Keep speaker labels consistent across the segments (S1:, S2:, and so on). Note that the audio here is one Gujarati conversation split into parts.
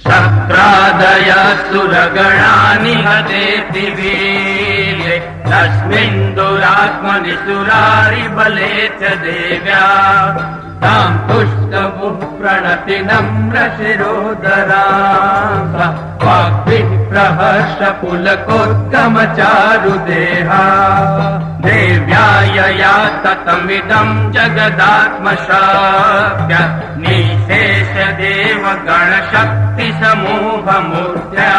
S1: शक्रादय सुरगणानि हतेति वीर्ये तस्मिन् दुरात्मनि सुरारिबले च देव्या तां तुष्टमुः प्रणति नम्रशिरोदरां वाग्विप्रहर्ष पुलकोत्तमचारुदेहा देव्या यया ततमिदं जगदात्मशाक्य निशेष देव गणशक्ति समूहमूर्त्या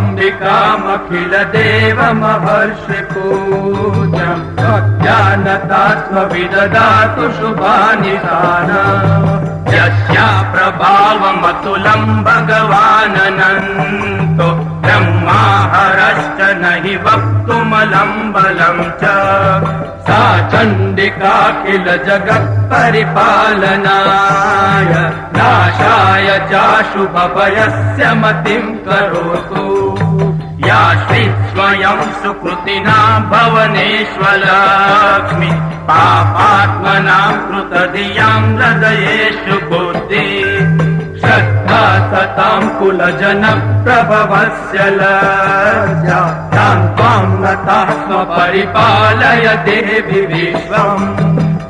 S1: तामम्बिकामखिल देवमहर्षि पूज्यं भक्त्यानतात्मविददातु शुभानि साना यस्या प्रभावमतुलं भगवाननन्तो ब्रह्माहरश्च न हि वक्तुमलं बलं च सा चण्डिका किल जगत्परिपालनाय नाशाय चाशुभभयस्य मतिं करोतु या श्री स्वयं सुकृतिना भवनेष्वलक्ष्मी पापात्मनां कृतधियां हृदयेषु बुद्धि श्रद्धा सतां कुलजनप्रभवस्य लज्जा तां त्वां नताः स्वपरिपालय देवि विश्वम्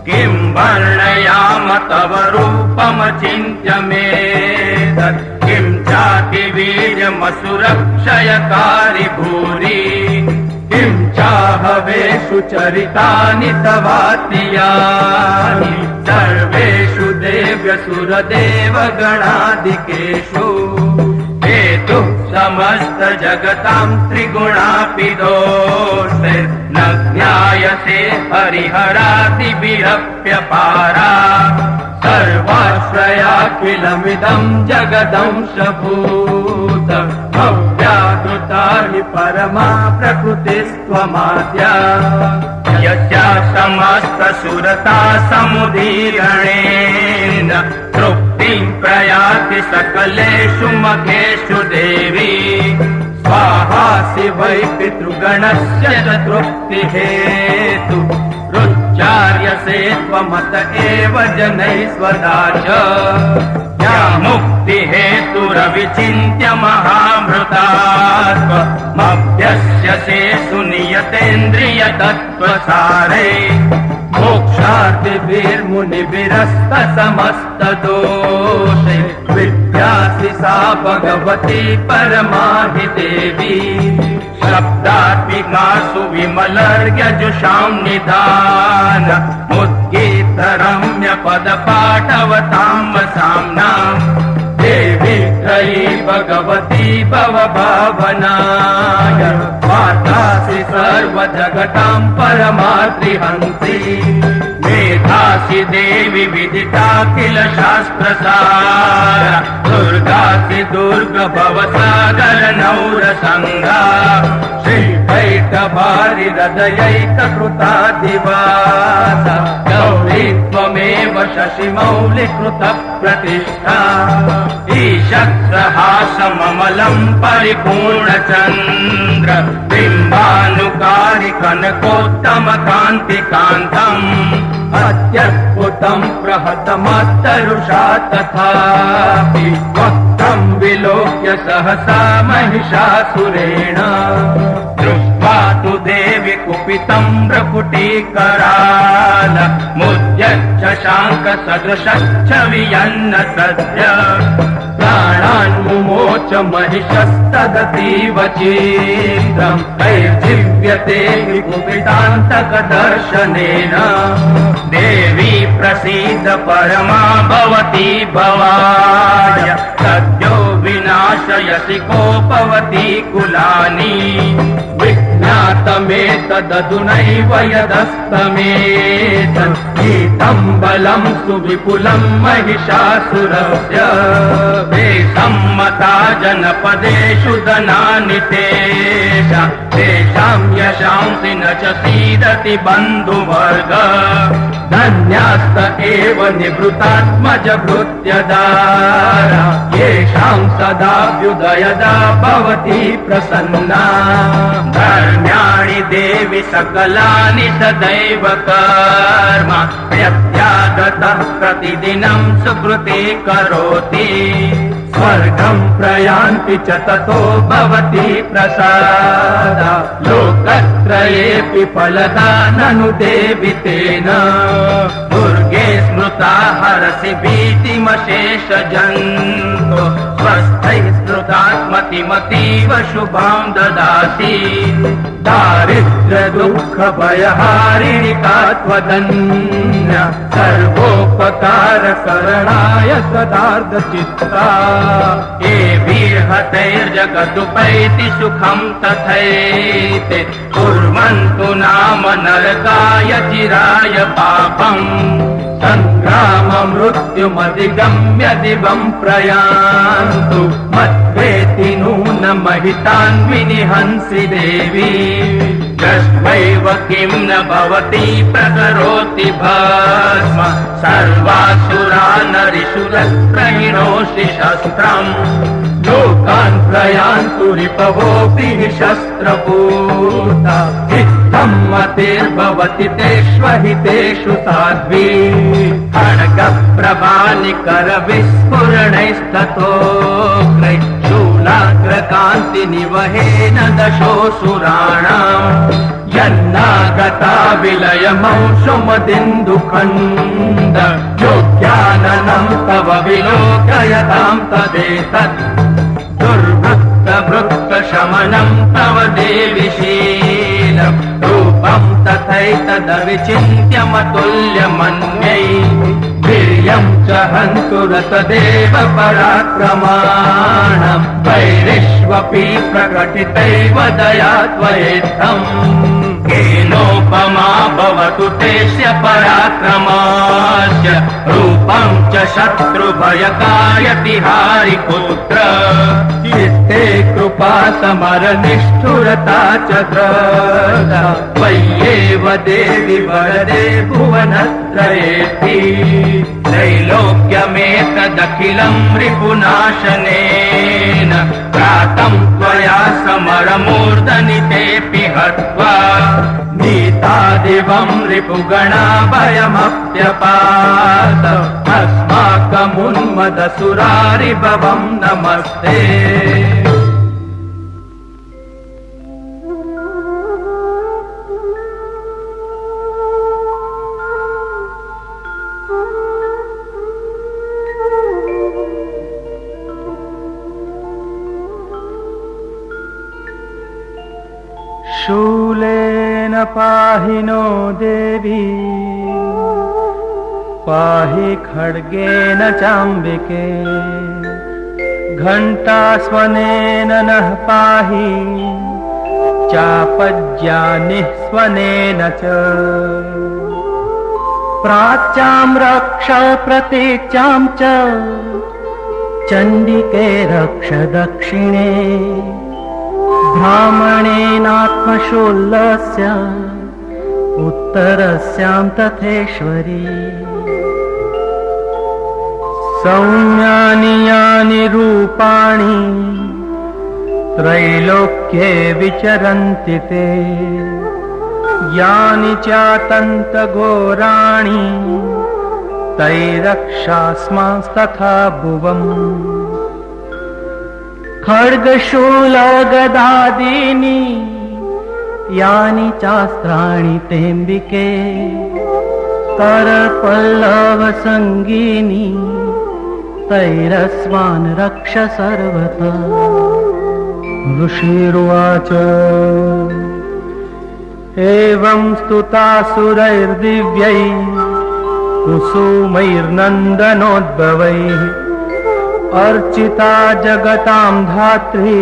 S1: किं वर्णयाम तव रूपमचिन्त्य मेतत् किं चातिवीर्यमसुरक्षयकारि भूरि किं चाहवेषु चरितानि तवातियानि सर्वेषु देव्यसुरदेवगणादिकेषु हेतुः समस्त जगतां त्रिगुणापि दोषे न ज्ञायसे हरिहरादिभिरप्यपारा सर्वाश्रया किलमिदं जगदंशभूत भव्याकृता हि परमा प्रकृतिस्त्वमाद्या यस्या समस्त सुरता समुदीरणेन तृप्तिं प्रयाति सकलेषु मखेषु देवी स्वाहासि वै पितृगणस्य च तृप्तिहेतु रुच्चार्यसे त्वमत एव जनैस्वदा च या मुक्तिहेतुरविचिन्त्य महामृतात्मभ्यस्यसे सुनियतेन्द्रिय तत्त्वसारे मोक्षार्थिभिर्मुनिभिरस्त समस्तदोषे विद्यासि सा भगवती परमा हि देवी शब्दात्मिकासु विमलर्यजुषां निधान मुद्गीतरम्य पदपाठवतां साम्नां देवी त्रयी भगवती भवभावनाय मातासि सर्वजगतां परमार्तिहन्ति मेधासि देवी विदिता किल शास्त्रसार दुर्गासि दुर्ग भवसागर नौरसङ्गा श्रीकैटभारि हृदयैककृता दिवास गौरी त्वमेव शशिमौलिकृत प्रतिष्ठा ईशत्रहासममलं परिपूर्णचन्द्र बिम्बानुकारि कनकोत्तमकान्तिकान्तम् अत्यद्भुतं प्रहतमत्तरुषा तथापि वक्त्रं विलोक्य सहसा महिषासुरेण दृष्ट्वा तु देवि कुपितं भ्रकुटीकराल मुद्यच्च शाङ्खसदृशश्च वियन्न सद्य प्राणान् मुमोच महिषस्तदतीव चीत्रं कैर्जीव्यते कुपितान्तकदर्शनेन देवी प्रसीद परमा भवती भवाय सद्यो विनाशयसि कोपवती कुलानि विज्ञातमेतदधुनैव यदस्तमेतत् गीतं बलं सुविपुलं महिषासुरस्य सम्मता जनपदेषु धनानि तेषां यशांसि न च सीदति बन्धुवर्ग धन्यास्त एव निवृत्तात्मजभृत्यदारा येषां सदाभ्युदयदा भवति प्रसन्ना धर्म्याणि देवि सकलानि सदैव कर्म प्रत्यागतः प्रतिदिनं सुकृति करोति स्वर्गं प्रयान्ति च ततो भवति प्रसादा लोकत्रयेऽपि फलदा ननु देवि तेन दुर्गे स्मृता हरसि भीतिमशेषजन्तु स्वस्थैः स्मृतात्मतिमतीव शुभां ददाति दारिद्र्य दुःख भयहारिणि त्वदन्य सर्वोपकार करणाय सदार्धचित्ता एभिर्हतैर्जगदुपैति सुखं तथैते कुर्वन्तु नाम नरकाय चिराय पापम् संग्राम मृत्युमधिगम्य दिवं प्रयान्तु मद्वेति नूनमहितान् विनिहंसि देवी यस्मैव किं न भवति प्रकरोति भस्म सर्वासुरा नरिषुरस्त्रहीणोषि शस्त्रम् लोकान् प्रयान्तु रिपवोऽपि शस्त्रपूता इत्थं मतिर्भवति तेष्वहितेषु साध्वी खड्गप्रभानिकरविस्फुरणैस्ततोऽग्रै शूलाग्रकान्तिनिवहेन दशोऽसुराणाम् यन्नागता विलयमंशुमदिन्दुखण्ड योग्याननं तव विलोकयतां तदेतत् दुर्वृत्तभृत्तशमनं तव देवि शीलं रूपं तथैतदविचिन्त्यमतुल्यमन्यै वीर्यं च हन्तु रतदेव पराक्रमाणं वैरिष्वपि प्रकटितैव दया त्वयेत्थम् केनोपमा भवतु तेस्य पराक्रमास्य रूपं च शत्रुभयकायति हारिपुत्र चित्ते कृपा समरनिष्ठुरता च द्रदा त्वय्येव देवि वरदे भुवनत्रयेति त्रैलोक्यमेतदखिलं रिपुनाशनेन प्रातं त्वया समरमूर्धनितेऽपि हत्वा नीतादिवं रिपुगणा भयमप्यपात अस्माकमुन्मदसुरारिभवं नमस्ते
S2: शूलेन पाहि नो देवी पाहि खड्गेन चाम्बिके घण्टास्वनेन नः पाहि चापज्यानिस्वनेन च प्राच्यां रक्ष प्रतीच्यां च चण्डिके रक्ष दक्षिणे ब्राह्मणेनात्मशूलस्य उत्तरस्यां तथेश्वरी सौम्यानि यानि रूपाणि त्रैलोक्ये विचरन्ति ते यानि चातन्तघोराणि तैरक्षास्मांस्तथा भुवम् खड्गशूलगदादीनि यानि चास्त्राणि तेऽम्बिके करपल्लवसङ्गीनि तैरस्मान् रक्ष सर्वथा ऋषिरुवाच एवं स्तुतासुरैर्दिव्यैः कुसुमैर्नन्दनोद्भवैः अर्चिता जगतां धात्री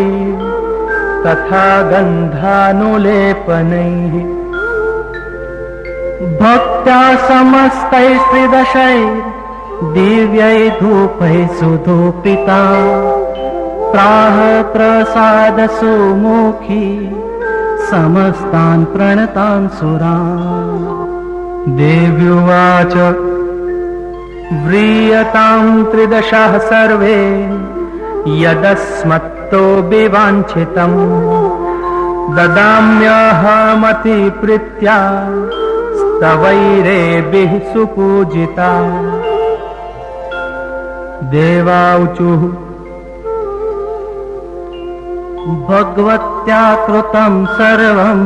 S2: तथा गन्धानुलेपनैः भक्त्या समस्तैस्त्रिदशैर्दिव्यै धूपैः सुधूपिता प्राह प्रसाद सुमुखी समस्तान् प्रणतान् सुरान् देव्युवाच व्रीयतां त्रिदशः सर्वे यदस्मत्तो विवाञ्छितम् ददाम्यहमतिप्रीत्या स्तवैरेभिः सुपूजिता। देवाऊचुः भगवत्या कृतं सर्वं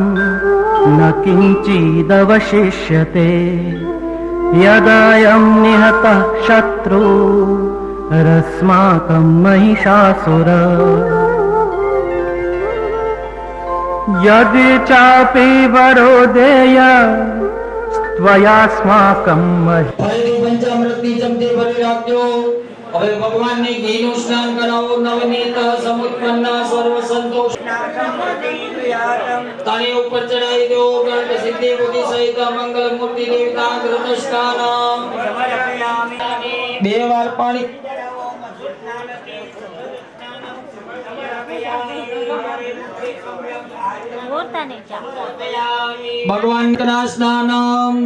S2: न किञ्चिदवशिष्यते यदयं निहतः शत्रुरस्माकं महिषासुर। यदि चापि वरो देय त्वयास्माकं
S3: ફરીથી પંચામૃતની ચમચી ભરી રાખજો। હવે ભગવાનને ઘીનું સ્નાન કરાવો। નવનીત સમુત્પન્ન સર્વ સંતોષ તાળી ઉપર ચડાવી દો। ગણપ સિદ્ધિ બુદ્ધિ સહિત મંગલ મૂર્તિ દેવતા કૃષ્ણ બે વાર પાણી ભગવાન ના સ્નાન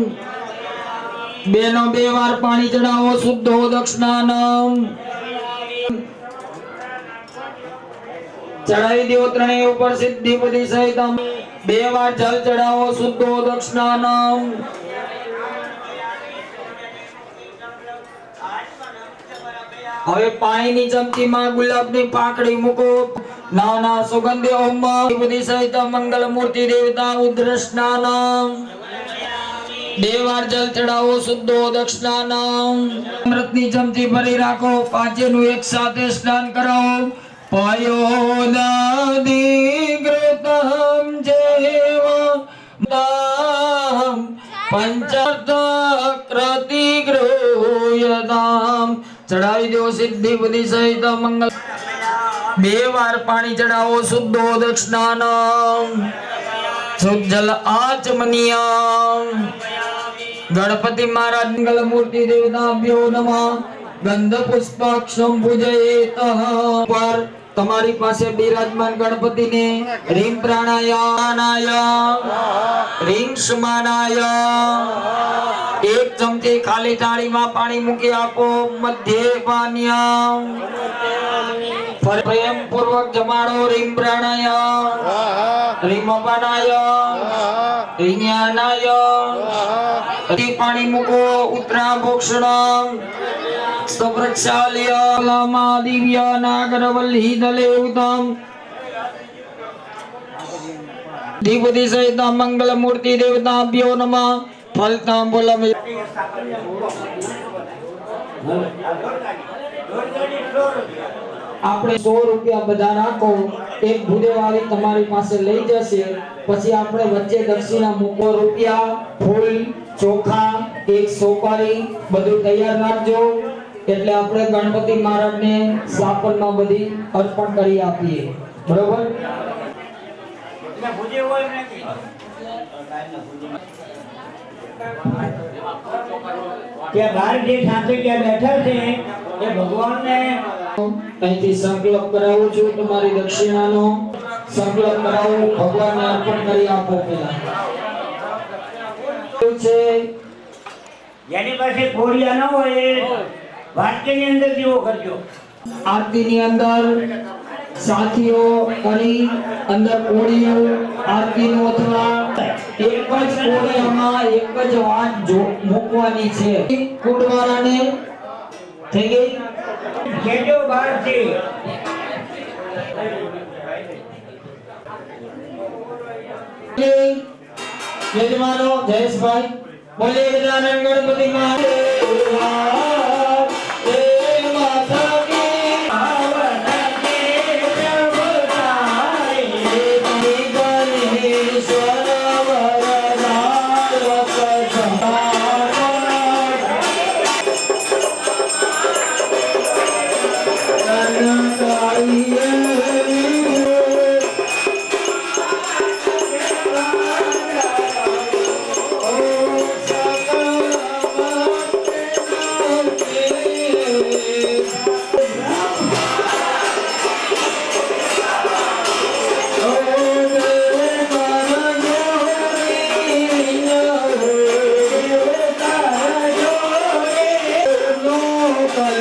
S3: બેનો બે વાર પાણી ચડાવો। શુદ્ધોદક સ્નાન ચડાવી દો। ત્રણેય ઉપર સિદ્ધિ બુદ્ધિ સહિત બે વાર જલ ચડાવો। શુદ્ધોદક સ્નાન હવે પાણીની ચમચીમાં ગુલાબની પાંખડી મૂકો। નાના સુગંધી ઓમ બુદ્ધિ સહિત મંગલ મૂર્તિ દેવતા ઉદ્ર સ્નાન બે વાર જલ ચડાવો। શુદ્ધોદક સ્નાન અમૃતની ચમચી ભરી રાખો। પાંચેનું એક સાથે સ્નાન કરાવો। પયોદધિકૃતં જેવં પંચક્રતિગૃહ્યતામ ચડાવી દો। સિદ્ધિ બુદ્ધિ સહિત મંગલ બે વાર પાણી ચડાવો। શુદ્ધોદક સ્નાન શુદ્ધ જલ આચમનીય। ગણપતિ મહારાજ મંગલ મૂર્તિ દેવતાભ્યો નમઃ। ગંધ પુષ્પાક્ષમ પૂજયેત પર તમારી પાસે બિરાજમાન ગણપતિને રીમ પ્રાણાયામાય રીમ સ્માનાય એક ચમચી ખાલી થાળીમાં પાણી મૂકી આપો। મધ્ય પાન્ય પ્રેમ પૂર્વક જમાડો। રીમ પ્રાણાય રીમ અપાનાય રીમ જ્ઞાનાય પાણી મૂકો। ઉત્તરા ભોક્ષણ સ્તવૃક્ષાલય લમા દિવ્ય નાગરવલ્લી દલેવતમ દીપતિ સહિત મંગલ મૂર્તિ દેવતાભ્યો નમઃ। ફલતાંબૂલમ આપણે 100 રૂપિયા બધા રાખો। એક ભૂદેવાળી તમારી પાસે લઈ જશે। પછી આપણે વચ્ચે દક્ષિણા મૂકો। રૂપિયા ફૂલ ચોખા એક સોપારી બધું તૈયાર રાખજો। એટલે આપણે ગણપતિ મહારાજને સ્થાપનમાં બધી અર્પણ કરી આપીએ। બરોબર
S4: કે બાર જે સાથે કે બેઠા છે એ ભગવાનને
S3: અહીંથી સંકલ્પ કરાવું છું। તમારી દક્ષિણાનો સંકલ્પ કરાવો। ભગવાનને અર્પણ કરી આપો। પેલા છે
S4: જેની પાસે કોડિયા ન હોય એ વાટકીની અંદર દીવો કરજો।
S3: આરતીની અંદર સાથીઓ કરી અંદર કોડિયું આરતીનું અથવા એક જ કોડિયામાં એક જ વાત મૂકવાની છે। કુંડવાળાને થઈ ગઈ
S4: જેજો બાર છે
S3: યજમાનો જયેશભાઈ બોલે ગજાનન ગણપતિ મહારાજ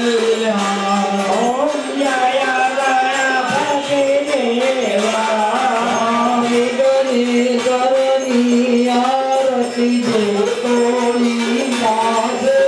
S4: ઓમ જય ગણપતિ દેવા
S3: વિઘ્નેશ્વરની આરતી જે તોડી પાસે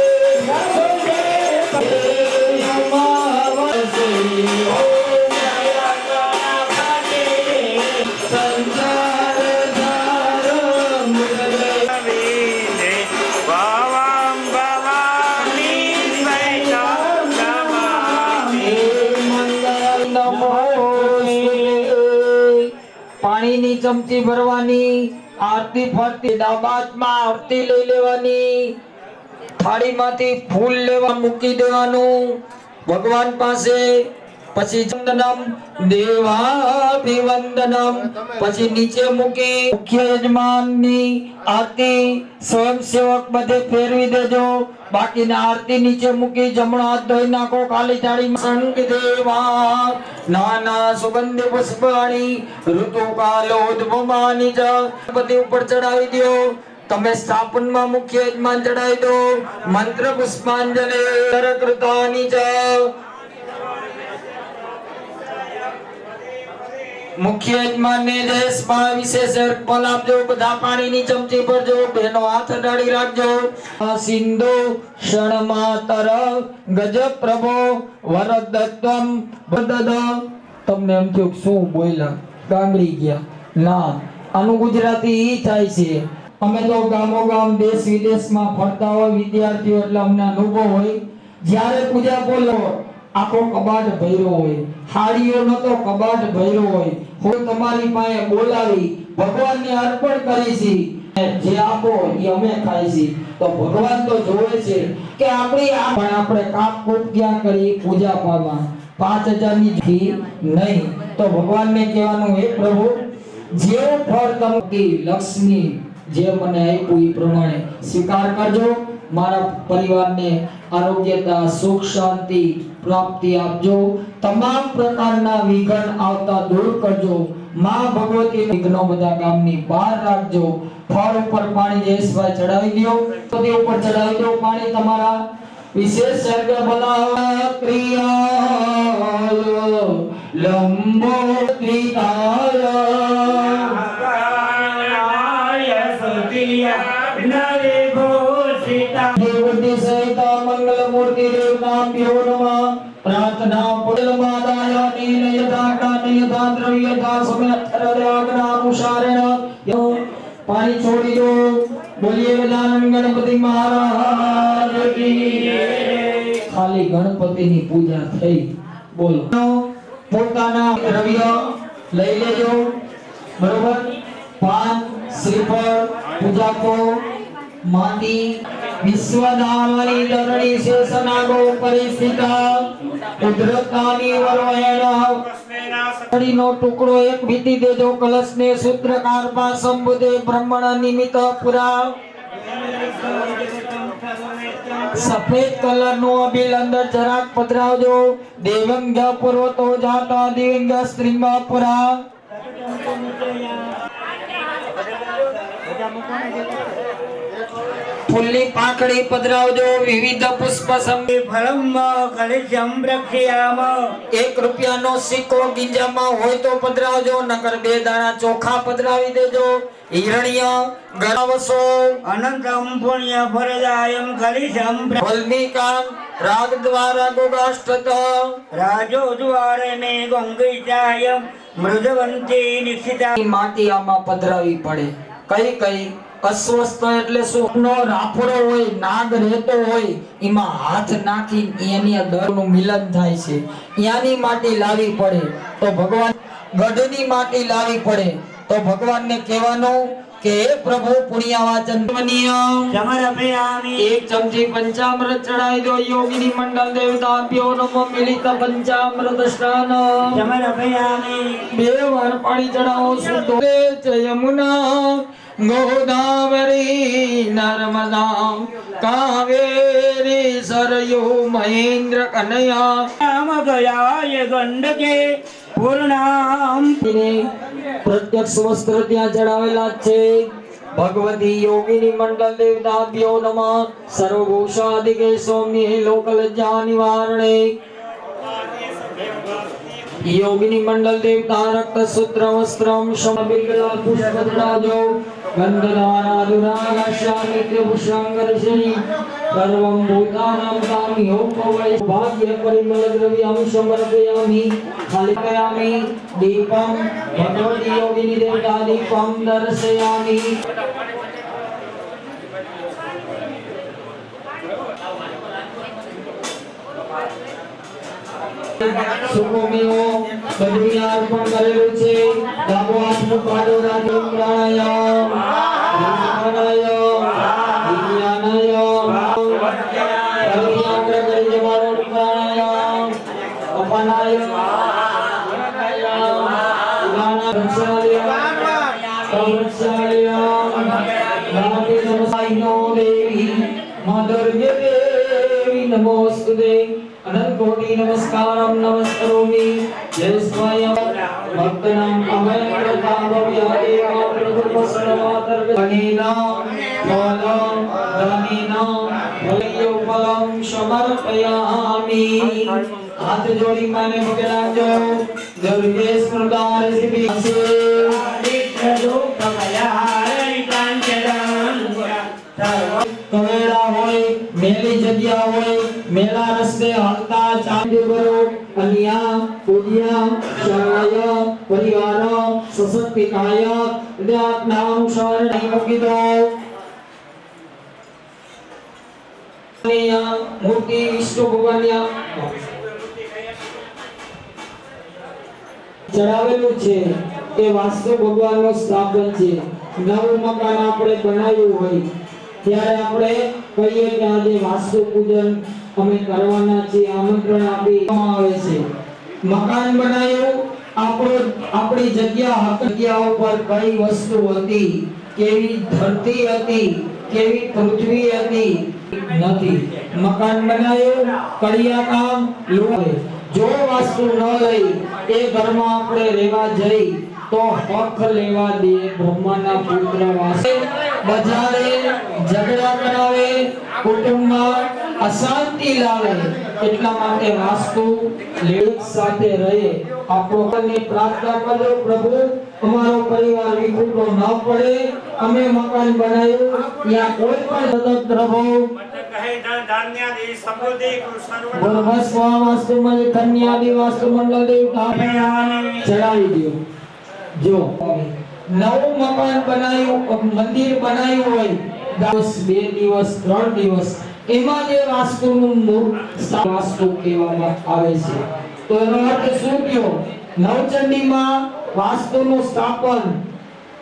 S3: પાણીની ચમચી ભરવાની, આરતી ફરતી ડાબા હાથમાં આરતી લઈ લેવાની, થાળીમાંથી ફૂલ લેવા મૂકી દેવાનું ભગવાન પાસે. પછી વંદનમ દેવાભિવંદનમ, પછી નીચે મૂકી મુખ્ય યજમાનની આરતી સ્વયંસેવક બધે ફેરવી દેજો. બાકીના આરતી નીચે મૂકી જમણો હાથ ધોઈ નાખો. ખાલી થાળીમાં શંખ દેવા નાના સુગંધી પુષ્પાણી ઋતુકાલોદ્ભમાની જ બધી ઉપર ચડાવી દો. તમે સ્થાપનમાં મુખ્ય યજમાન ચડાવી દો. મંત્ર પુષ્પાંજલિ કૃતાની જ મુખ્ય યજમાનને જયેશમાં વિશેષ અર્પણ આપજો. બધા પાણીની ચમચી ભરજો. બેનો હાથ અડાડી રાખજો. સિંધુ ક્ષણમાતર ગજ પ્રભો વરદત્વમ વદદ. તમને એમ થયું કે શું બોલ્યા, ગાંગડી ગયા? ના, આનું ગુજરાતી ઈ થાય છે. અમે તો ગામો ગામ દેશ વિદેશમાં ફરતા હોય વિદ્યાર્થીઓ, એટલે અમને અનુભવ હોય. જ્યારે પૂજા બોલો આખો કબાટ ભર્યો હોય, હાડીઓનો તો કબાટ ભર્યો હોય. હું તમારી પાસે બોલાવી ભગવાનને અર્પણ કરી છે, જે આપો એ અમે ખાઈ છે. તો ભગવાન તો જોવે છે કે આપણી આપણે કાપ કૂપ ક્યાં કરી પૂજા પામાં 5000 ની ફી નહીં. તો ભગવાનને કહેવાનું, હે પ્રભુ, જેવું ફળ તમે લક્ષ્મી જે મને આપ્યું એ પ્રમાણે સ્વીકાર કરજો. મારા પરિવારને આરોગ્યતા, સુખ, શાંતિ, પ્રાપ્તિ આપજો. તમામ પ્રકારના વિઘ્ન આવતા દૂર કરજો. માં ભગવતી વિઘ્નો બધા ગામની બહાર રાખજો. ફળ ઉપર પાણી જયેશભાઈ ચડાવી દો. તો તે ઉપર ચડાવી દો પાણી. તમારા વિશેષ સર્ગ બલા ક્રિયા લંબો ત્રિકાય
S4: નવે ભૂષિતા
S3: દેવતી સહિત મંગલ મૂર્તિ દેવતાભ્યો નમઃ. પ્રાર્થના પુણ્યમાદાય નીલ યથા કાન યથા દ્રવ્ય યથા સમયત્રયાગ્નાનુસારેણ પાણી છોડી દો. બોલીએ ગજાનન ગણપતિ મહારાજ કી જય. ખાલી ગણપતિની પૂજા થઈ. બોલો. પોતાના દ્રવ્ય લઈ લેજો. બરોબર. પાન, શ્રીફળ, પૂજાકો, માટી, વિશ્વધામની ધરણી શેષનાગો પરિસ્થિતા ઉદ્રતાની વરોહેણ. નો ટુકડો એક ભીતી દેજો. કલશને સૂત્રકાર પાસમ બુધે બ્રહ્મણ નિમિત્ત પુરા. સફેદ કલર નું અબીલ અંદર જરાક પધરાવજો. દેવંગ પૂર્વતો જાતા દિવ્યંગ સ્ત્રીંગ પુરા. ફૂલની પાંખડી પધરાવજો. વિવિધ પુષ્પ
S4: ફલમ કલશમ રક્ષયામ.
S3: 1 રૂપિયાનો સિક્કો ગીંજામાં હોય તો પધરાવજો, નકર 2 દાણા ચોખા પધરાવી દેજો. હિરણ્ય ગરાવસો
S4: અનંતમ પુણ્ય ફલદાયમ કલશમ
S3: વલ્મીકામ રાગ દ્વારા ગોગાષ્ટત.
S4: રાજો દ્વારે મે ગંગિતાયમ મૃદવંતી નિક્ષિતા.
S3: માટી આમાં પધરાવી પડે. કઈ કઈ અસ્વસ્થ એટલે શું? નો રાફડો હોય, નાગ રહેતો હોય, એમાં હાથ નાખી એની દળનું મિલન થાય છે. ત્યાંની માટી લાવી પડે. તો ભગવાન ગઢની માટી લાવી પડે. તો ભગવાનને કહેવાનું કે હે પ્રભુ પુણ્યવાચન
S4: સમર્પયામિ.
S3: 1 ચમચી પંચામૃત ચડાવી દો. યોગિની મંડળ દેવતાભ્યો નમઃ. મિલિત પંચામૃત સ્નાન
S4: સમર્પયામિ.
S3: 2 વાર પાણી ચડાવો. શુદ્ધ યમુના ગોદાવરી નર્મદા કાવેરી સરયુ મહેન્દ્ર કનયા.
S4: રામ ગયાય ગંડકે પૂર્ણામ.
S3: પ્રત્યક્ષ વસ્ત્ર ત્યાં ચડાવેલા છે. भगवती योगिनी मंडल देवताभ्यो नमः सर्वभूषादिके सौम्ये लोकलज्जा निवारणे योगिनी मंडल देवता रक्त सूत्र वस्त्रम समबिगला पुष्पराजो गंधदानादुरागाशामित्य पुष्पांगर्षणि सर्वं भूतानां काम्यो भवै भाग्य परिमल द्रव्यं समर्पयामि खालिकयामि दीपं भगवती योगिनी देवता दीपं दर्शयामि સુકોમીઓ બધું અર્પણ કરેલું છે ડાબો હાથનો પાડો રાખી પ્રાણાયામ વિજ્ઞાનાયામ અગ્ર કરી જવાનો પ્રાણાયામ અપાનાયામ ઉદાના રક્ષાલયામ નામે નમસ્કારો દેવી માધુર્ય દેવી નમોસ્તુતે अनंत कोटि नमस्कारम नमस्करोमि जय स्वयं भक्तनां अभयप्रदाभव्यादेव प्रभुपस्रवातर गणेना फलं दानेना फलयोफलं समर्पयामि हाथ जोड़ी माने पगे लागजो दुर्गे स्मृतार सिद्धि से नित्य कमलाहरण कांचन कवेरा होय मेली जग्या होय मेला रस्ते हलता चांदी बरो कन्या पूज्या शरणाय परिवार सशक्तिकाय विद्यात्मां शरणं मुकितो मूर्ति विष्णु भगवान्या ચડાવેલું છે એ વાસ્તુ ભગવાનનું સ્થાપન છે નવું મકાન આપણે બનાવ્યું હોય ત્યારે આપણે કહીએ કે આજે વાસ્તુ પૂજન અમે કરવાના છીએ આમંત્રણ આપવામાં આવે છે મકાન બનાવ્યું આપણી જગ્યા ઉપર કઈ વસ્તુ હતી કેવી ધરતી હતી કેવી પૃથ્વી હતી નથી મકાન બનાવ્યું કડિયા કામ લોહે જો વાસ્તુ ન લઈ એ ઘરમાં આપણે રહેવા જઈ તો હક લેવા દે બ્રહ્માના પુત્ર વાસે બજારે ઝઘડા કરાવે કુટુંબમાં અશાંતિ લાવે એટલા માટે વાસ્તુ લેક સાથે રહે આપણને પ્રાર્થના કરો પ્રભુ અમારો પરિવાર વિખૂટો ન પડે અમે મકાન બનાવ્યું ત્યાં કોઈ પણ સતત રહો કન્યાદી વાસ્તુ મંડળ દેવતા ચડાવી દો જો નવું મકાન બનાવ્યું મંદિર બનાવ્યું હોય 10 2 દિવસ 3 દિવસ એમાં જે વાસ્તુનું વાસ્તુ કહેવામાં આવે છે તો એનો અર્થ શું થયો નવચંડીમાં વાસ્તુનું સ્થાપન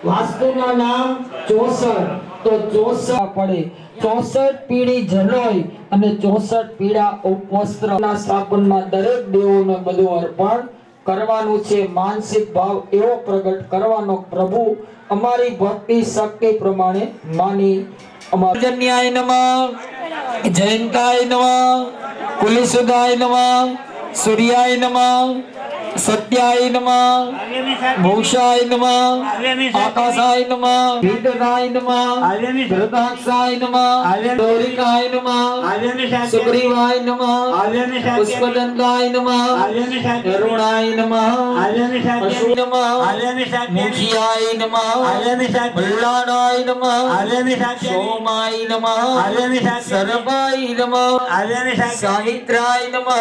S3: વાસ્તુના નામ 64 તો 64 પડે 64 પીળી જનોઈ અને 64 પીળા ઉપવસ્ત્રના સ્થાપનમાં દરેક દેવોને બધું અર્પણ કરવાનું છે માનસિક ભાવ એવો પ્રગટ કરવાનો પ્રભુ અમારી ભક્તિ શક્તિ પ્રમાણે માની અમારજન્યાય નમઃ જયંતાય નમઃ કુલિસુદાય નમઃ સૂર્યાય નમઃ સત્યાય નમઃ ભૂષાય નમઃ આકાશાય નમઃ વિદ્યાય નમઃ ધૃતાક્ષાય નમઃ દોરિકાય નમઃ સુગ્રીવાય નમઃ પુષ્પદંતાય નમઃ કરુણાય નમઃ પશુ નમઃ મુખિયાય નમઃ બલ્લાણાય નમઃ સોમાય નમઃ સર્વાય નમઃ સાવિત્રાય નમઃ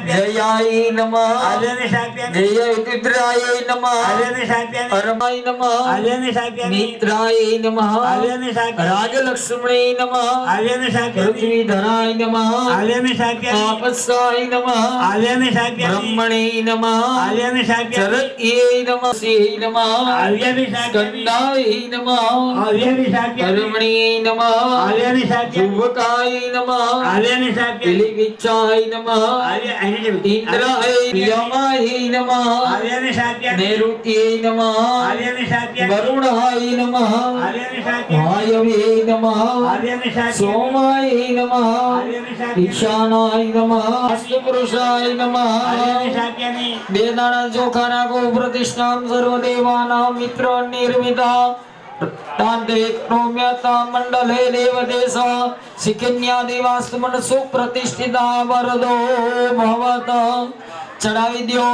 S3: જયાય નમઃ जय विद्राय नमः परमाय नमः मित्राय नमः राजलक्ष्मणे नमः पृथ्वीधराय नमः आपस्साय नमः ब्रह्मणे नमः चरत्ये नमः से नमः स्कंदाय नमः कर्मणे नमः युवकाय नमः पिलिविच्चाय नमः इंद्राय प्रियमाय नमः नैऋत्ये नमः वरुणाय नमः वायवे नमः सोमाय नमः ईशानाय नमः अष्टपुरुषाय नमः वेदाना जोखाना को प्रतिष्ठां सर्वदेवानां मित्र निर्मिता तांत्रे क्रोम्यता मंडले देवदेश सिकन्या देवास्तमन सुप्रतिष्ठिता वरदो भवत चढ़ावी दो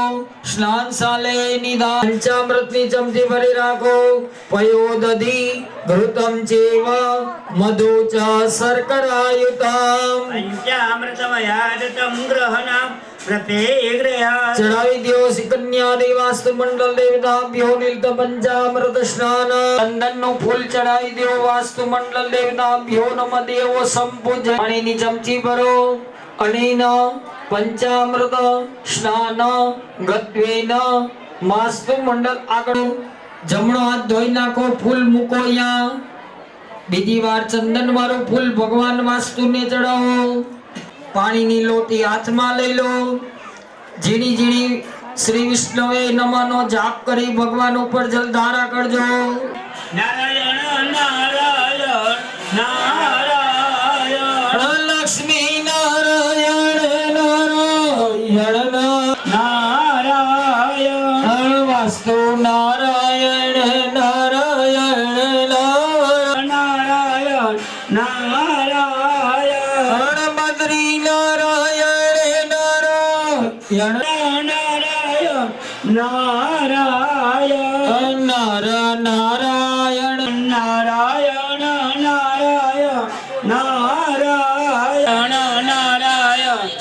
S3: स्नान साले निदान पंचामृत ની ચમચી ભરી રાખો પયોદધિ ઘૃતમ ચેવ મધુ ચ શર્કરાયુતમ
S4: પંચામૃતમયાદતમ ગ્રહણમ પ્રત્યેગ્રહા
S3: ચઢાવી દો સિકન્યા દેવાસ્તુ મંડળ દેવતાભ્યો નીલત પંચામૃત સ્નાન ચંદન નું ફૂલ ચઢાવી દો વાસ્તુ મંડળ દેવતાભ્યો નમ દેવો સંપૂજ પાણીની ચમચી ભરો અનેન પંચામૃત સ્નાન ગત્વેન માસ્તુ મંડળ આગળ જમણો હાથ ધોઈ નાખો ફૂલ મૂકો અહીંયા બીજી વાર ચંદન વાળું ફૂલ ભગવાન વાસ્તુને ચડાવો પાણીની લોટી હાથમાં લઈ લો ઝીણી ઝીણી શ્રી વિષ્ણુએ નમઃનો જાપ કરી ભગવાન ઉપર જલધારા કરજો
S4: નારાયણ નારાયણ નારાયણ
S3: લક્ષ્મી નારાયણ નારાયણ
S4: નારાયણ
S3: વાસ્તુ નારાયણ નારાયણ
S4: નારાયણ નારાયણ
S3: બદ્રી નારાયણ નારાયણ
S4: નારાયણ નારાયણ
S3: નાર નારાયણ
S4: નારાયણ નારાયણ નારાયણ નારાયણ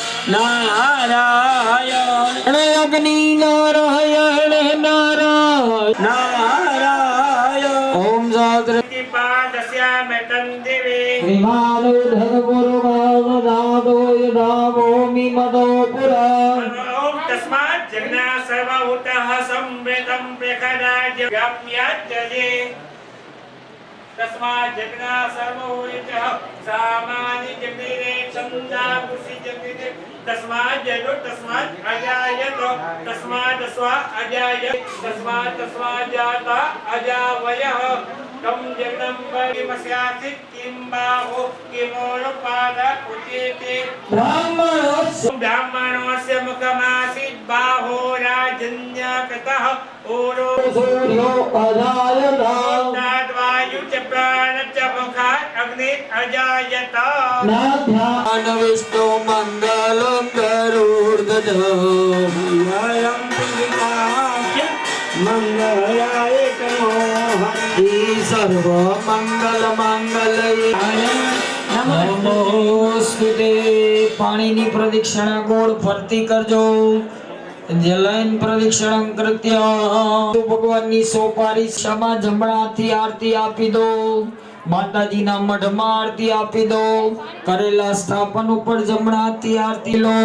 S4: નારાયણ
S3: અગ્નિ નારાયણ નારાયણ
S4: નારાયણ
S3: ઓમ જાગ્રત વિમાનો ધર્મગુરુ ભાવદાદો યદાભૂમિ મદો પુરા
S5: ओम तस्मात् जगन्नाथ सर्वभूतः संवेदं प्रखदाय व्याप्याच्यते तस्मात् जगन्नाथ सर्वभूतः सामानि जगते छंदा कुसि जगते तस्मात् जगो तस्मात् अजायत तस्मात् स्वा अजाय तस्मात् जाता अजावयः तम जगदम्बरिमस्यासि किं बाहो किमोरपाद उच्यते ब्राह्मणस्य मुखमासीत् बाहो राजन्यकृतः ओरो
S3: सूर्यो अजायत
S5: वायु च प्राण च मुखात् अग्निः अजायत
S3: नाध्यान विष्णु मंगलम गरुड़ध्वज
S4: मंगलम पुण्डिकाय मंगलाय तमोहरि
S3: सर्व मंगल मंगलये नमोस्तुते પાણીની પ્રદક્ષિણા ગોળ ફરતી કરજો જલન પ્રદક્ષિણા કૃત્ય ભગવાનની સોપારી ક્ષમા જમણાથી આરતી આપી દો માતાજીના મઢમાં આરતી આપી દો કરેલા સ્થાપન ઉપર જમણાથી આરતી લો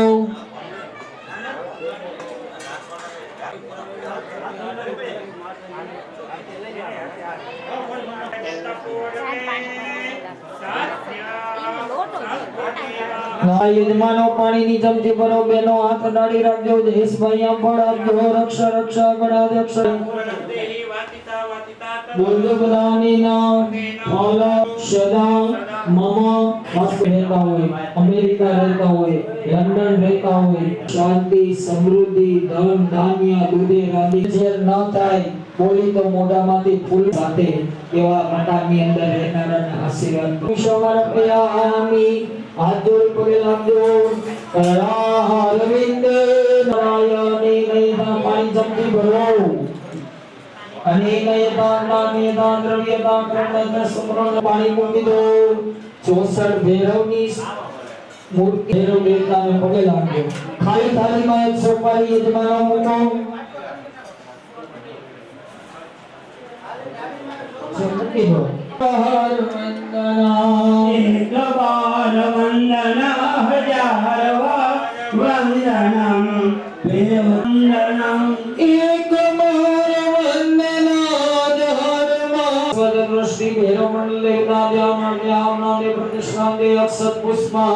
S3: યજમાનો પાણીની ચમચી ભરો બેનો હાથ ડાળી રાખજો જયેશભાઈ આમ ફળ આપજો રક્ષા રક્ષા ગણાધ્યક્ષ બોલજો બધાની નામ ફળ સદા મમ રહેતા હોય અમેરિકા રહેતા હોય લંડન રહેતા હોય શાંતિ સમૃદ્ધિ ધન ધાન્ય દૂધે રાંધી ઝેર ન થાય બોલી તો મોઢામાંથી ફૂલ સાથે એવા મકાનની અંદર રહેનારાના આશીર્વાદ વિશ્વમારપયામી હાથ જોડી પગે લાગજો અરવિંદ નારાયણી નયના પાણી ચમચી ભરો અને નયતા દ્રવ્યતા કર્ણ સમરણ પાણી મૂકી દો 64 ભૈરવની મૂર્તિ ભૈરવ દેવતાને પગે લાગજો ખાલી થાળીમાં એક સોપારી યજમાનો મૂકો મૂકી દો હર વંદના
S4: એક બાર વંદના હજાર વાર વંદનમ વંદનમ
S3: એક બાર વંદના ધર્મા સ્વદૃષ્ટિ ભૈરવ મંડલે નાદ્યાના જ્ઞાનાને પ્રતિષ્ઠાને અક્ષત પુષ્પા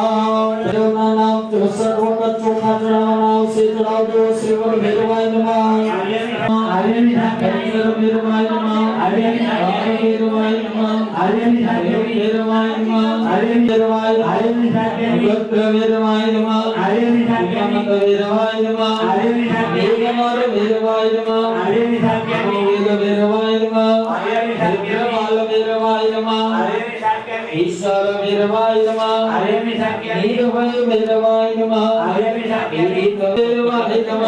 S3: ભૈરવના નામ 64 વખત ચોખા ચડાવવાના આવશે ચડાવજો શ્રીવર ભૈરવાય નમઃ આર્યની ભૈરવાય નમઃ ભૈરવાય નમઃ ભૈરવાય નમઃ ભૈરવાય ભૈરવાય નમઃ ભૈરવાય નમઃ ભૈરવાય નમઃ ભૈરવાય નમઃ ભૈરવાય નમઃ
S4: હરે મિસાક્યા
S3: નીલભાઈ ભૈરવાય નમઃ
S4: હરે મિસાક્યા
S3: ભૈરવાય નમઃ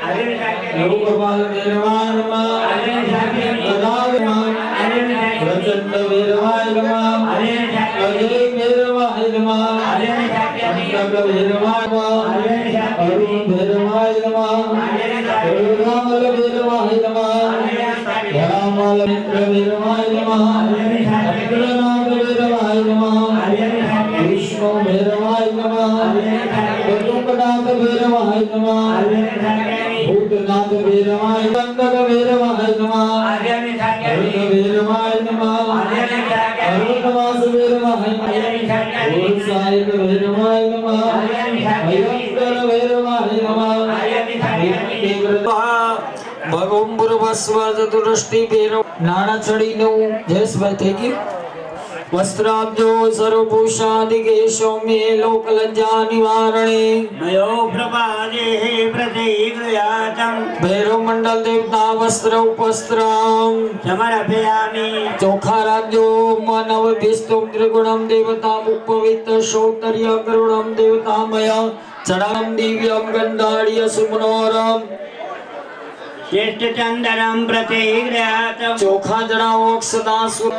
S4: હરે મિસાક્યા
S3: ગોપાલ ભૈરવાય નમઃ
S4: હરે મિસાક્યા
S3: ગદાવ નમઃ
S4: હરે મિસાક્યા
S3: પ્રચંડ ભૈરવાય નમઃ
S4: હરે મિસાક્યા
S3: અજય ભૈરવાય નમઃ
S4: હરે મિસાક્યા
S3: અંતક ભૈરવાય નમઃ
S4: હરે મિસાક્યા
S3: અરુણ ભૈરવાય નમઃ
S4: હરે મિસાક્યા
S3: કરુણામલ ભૈરવાય નમઃ ધરામલ મિત્ર ભૈરવાય નમઃ અગ્રનાથ ભૈરવાય નમઃ વિષ્ણુ ભૈરવાય નમઃ કટુકનાથ ભૈરવાય નમઃ ભૂતનાથ ભૈરવાય કંદક ભૈરવાય નમઃ
S4: હરે મિસાક્યા
S3: અરુણ ભૈરવાય નમઃ
S4: હરે મિસાક્યા
S3: અરુણવાસ ભૈરવાય નમઃ ગુરુસાહિબ ભૈરવાય નમઃ ભયંકર ભૈરવાય નમઃ ભગવંબુર વસ્વા ચતુર્ષ્ટિ ભૈરવ નાણા ચડીનું જયેશભાઈ થઈ ગયું વસ્ત્રાબ્જો સર્વભૂષાદિકે સૌમ્ય લોક લજ્જા નિવારણે
S4: નયો પ્રભાજે પ્રતિક્રિયાચમ
S3: ભૈરવ મંડળ દેવતા વસ્ત્ર ઉપસ્ત્રમ
S4: સમર્પયામિ
S3: ચોખા રાજ્યો માનવ ભિસ્તુમ ત્રિગુણમ દેવતા ઉપવિત સૌતર્ય કરુણમ દેવતામય ચડામ દિવ્યમ ગંધાડ્ય સુમનોરમ
S4: શ્રેષ્ઠ ચંદનમ પ્રતિક્રિયાચમ
S3: ચોખા જણાવો સદા સુર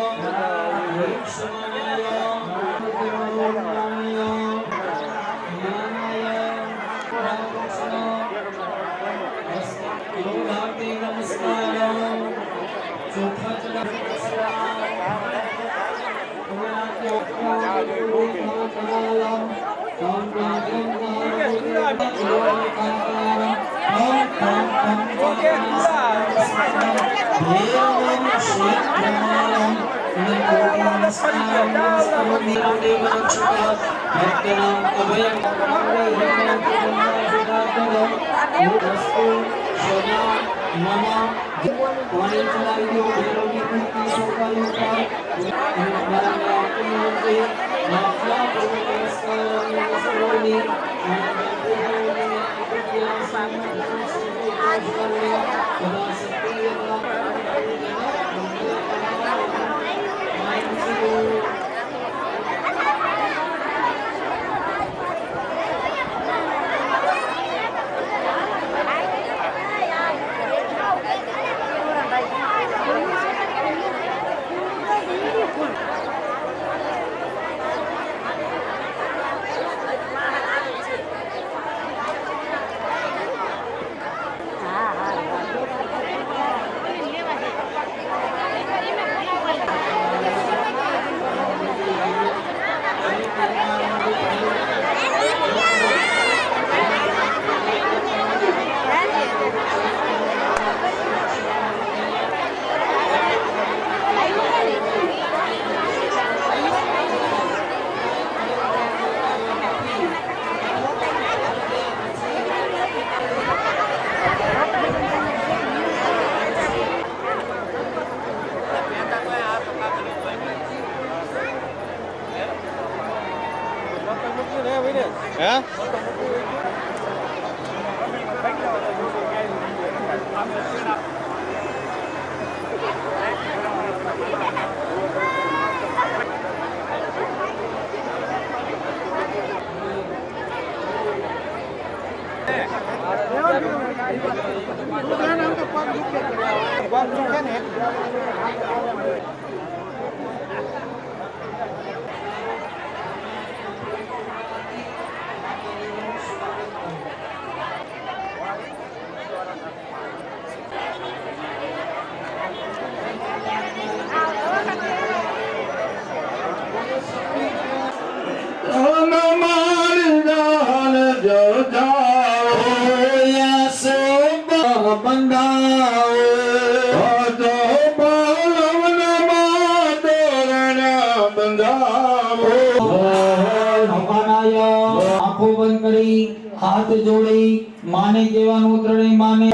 S3: હાથ જોડી માને કહેવાનું ત્રણેય માને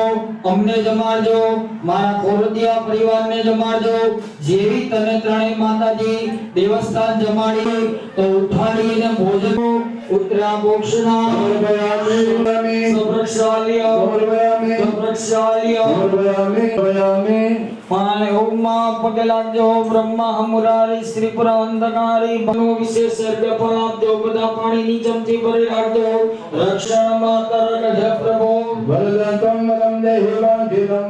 S3: અમને જમાડજો મારા ખોરદિયા પરિવારને જમાડજો જેવી તને ત્રણેય માતાજી દેવસ્થાન જમાડી તો ઉઠાડીને ભોજન उत्तराभूषणा सुप्रक्षाल्य माने ओमा पगे लागजो ब्रह्मा मुरारी श्रीपुरा अंधकारी बनो विशेष सर्ग फलाप जो बधा पानी ની ચમચી ભરી રાખજો રક્ષણ માતા રખ પ્રભુ વરદતમ વરમ દેહિમાં ધીરમ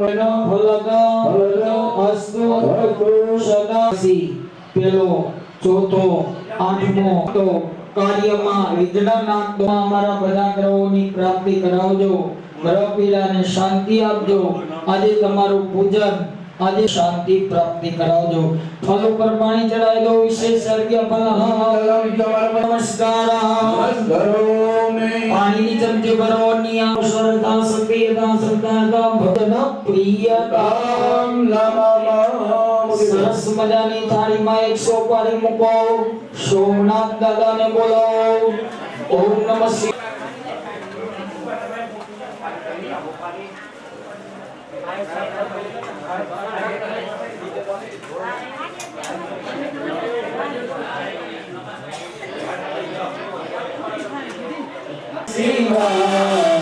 S3: ફલગા અસ્તુ સદાસી પેલો ચોથો આઠમો તો કાર્યમાં વિઘ્ન નાખતો અમારા બધા ગ્રહોની પ્રાપ્તિ કરાવજો ગ્રહ પીડાને શાંતિ આપજો આજે તમારું પૂજન આજે શાંતિ પ્રાપ્તિ કરાવજો ફલ ઉપર પાણી ચડાવી દો વિશેષ સર્ગ્ય ફલ નમસ્કાર પાણીની ચમચી ભરો નિયમ શ્રદ્ધા સક્રિયતા શ્રદ્ધા ભજન પ્રિયતા સરસ મજાની થાળીમાં 100 પારી મૂકો સોમનાથ દાદાને બોલો ઓમ નમઃ શિવાય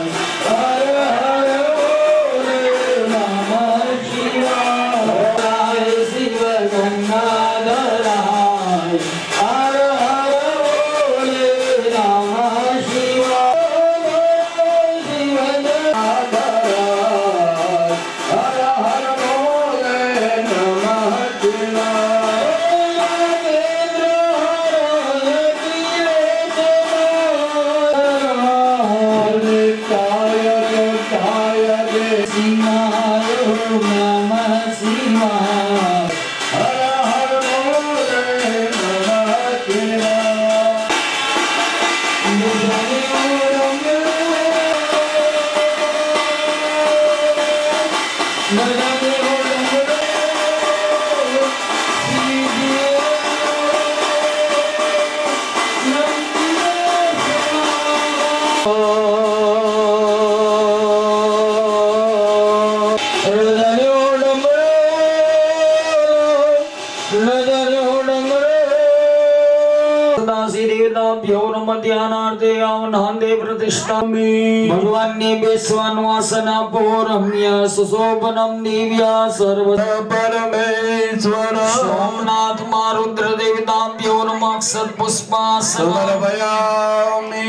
S3: ભગવાન ને બેસવાનું આસન આપો રમ્ય સુશોભનમ દિવ્ય સર્વ પરમેશ્વર સોમનાથ માં રુદ્ર દેવતાભ્યો નમઃ અક્ષત પુષ્પાસન સમર્પયામિ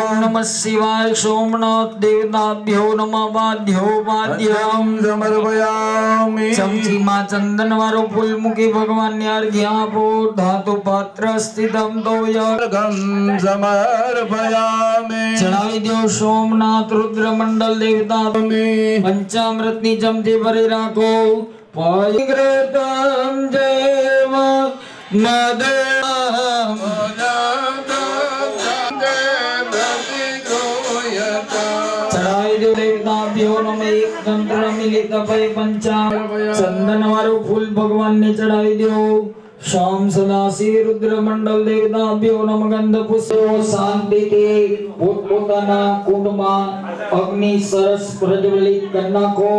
S3: ઓમ નમઃ શિવાય સોમનાથ દેવતાભ્યો નમઃ વાદ્યો વાદ્યમ સમર્પયામિ ચમચીમાં ચંદન વાળું ફૂલ મૂકી ભગવાન ને અર્ઘ્ય આપો ધાતુ પાત્ર સ્થિતમ તો ચડાવી દો સોમનાથ રુદ્ર મંડળ દેવતા પંચામૃત ની ચમચી ભરી રાખો પવિત્રતમ દેવ ચડાવી દો દેવતાભ્યો નમઃ એક તંત્ર મિલિત ભય ચંદન વાળું ફૂલ ભગવાન ને ચડાવી દો शाम सदाशिव रुद्र मंडल देवताभ्यो नमः गंध पुष्पो शांतिથી પોતપોતાના કુંડમાં અગ્નિ સરસ પ્રજ્વલિત કરી નાખો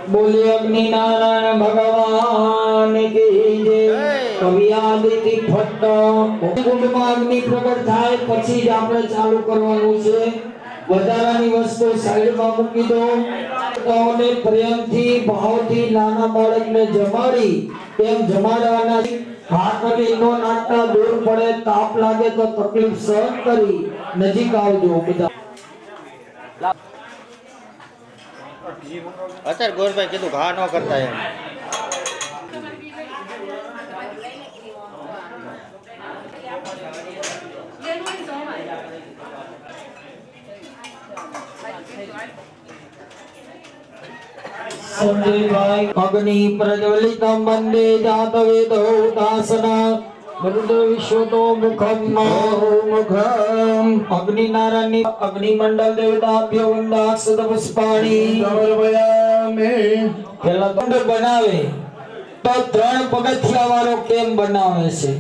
S3: बोले अग्नि नारायण भगवान की जय कवि आदिति भट्ट કુંડમાં અગ્નિ પ્રગટ થાય પછી જ આપણે ચાલુ કરવાનું છે વધારાની વસ્તુ સાઈડમાં મૂકી દો તોને પ્રેમથી ભાવથી નાના બાળકને જમાડી તેમ જમાડવાના હાકલીનો નાટા દૂર પડે તાપ લાગે તો તકલીફ સહન કરી નજીક આવજો બધા
S6: અત્યારે ગોરભાઈ કીધું ઘા ન કરતા એમ
S3: संजय भाई अग्नि प्रज्वलितम वंदे जातवेदो दासना મરુદો વિશ્વતો મુખમ મુખમ અગ્નિનારાયણની અગ્નિમંડળ દેવતાભ્ય વંદાક્ષત પુષ્પાણી સમર્પયામિ. પેલા દંડ બનાવે તો 3 પગથિયા વાળો કેમ બનાવે છે?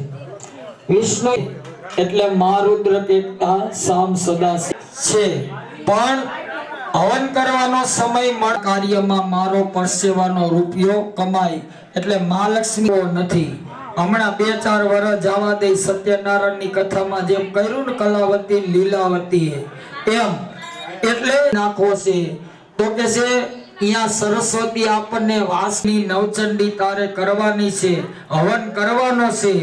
S3: વિષ્ણુ એટલે મહારુદ્ર કેતા સામ સદા છે, પણ હવન કરવાનો સમય મળ કાર્યમાં મારો પરસેવાનો રૂપિયો કમાય એટલે મહાલક્ષ્મી નથી. હમણાં 2-4 વર્ષ જવા દે સત્યનારાયણની કથામાં જેમ કર્યું ને કલાવતી લીલાવતી એમ એટલે નાખો છે. તો કે છે અહીંયા સરસ્વતી આપણને વાસની નવચંડી તારે કરવાની છે, હવન કરવાનો છે.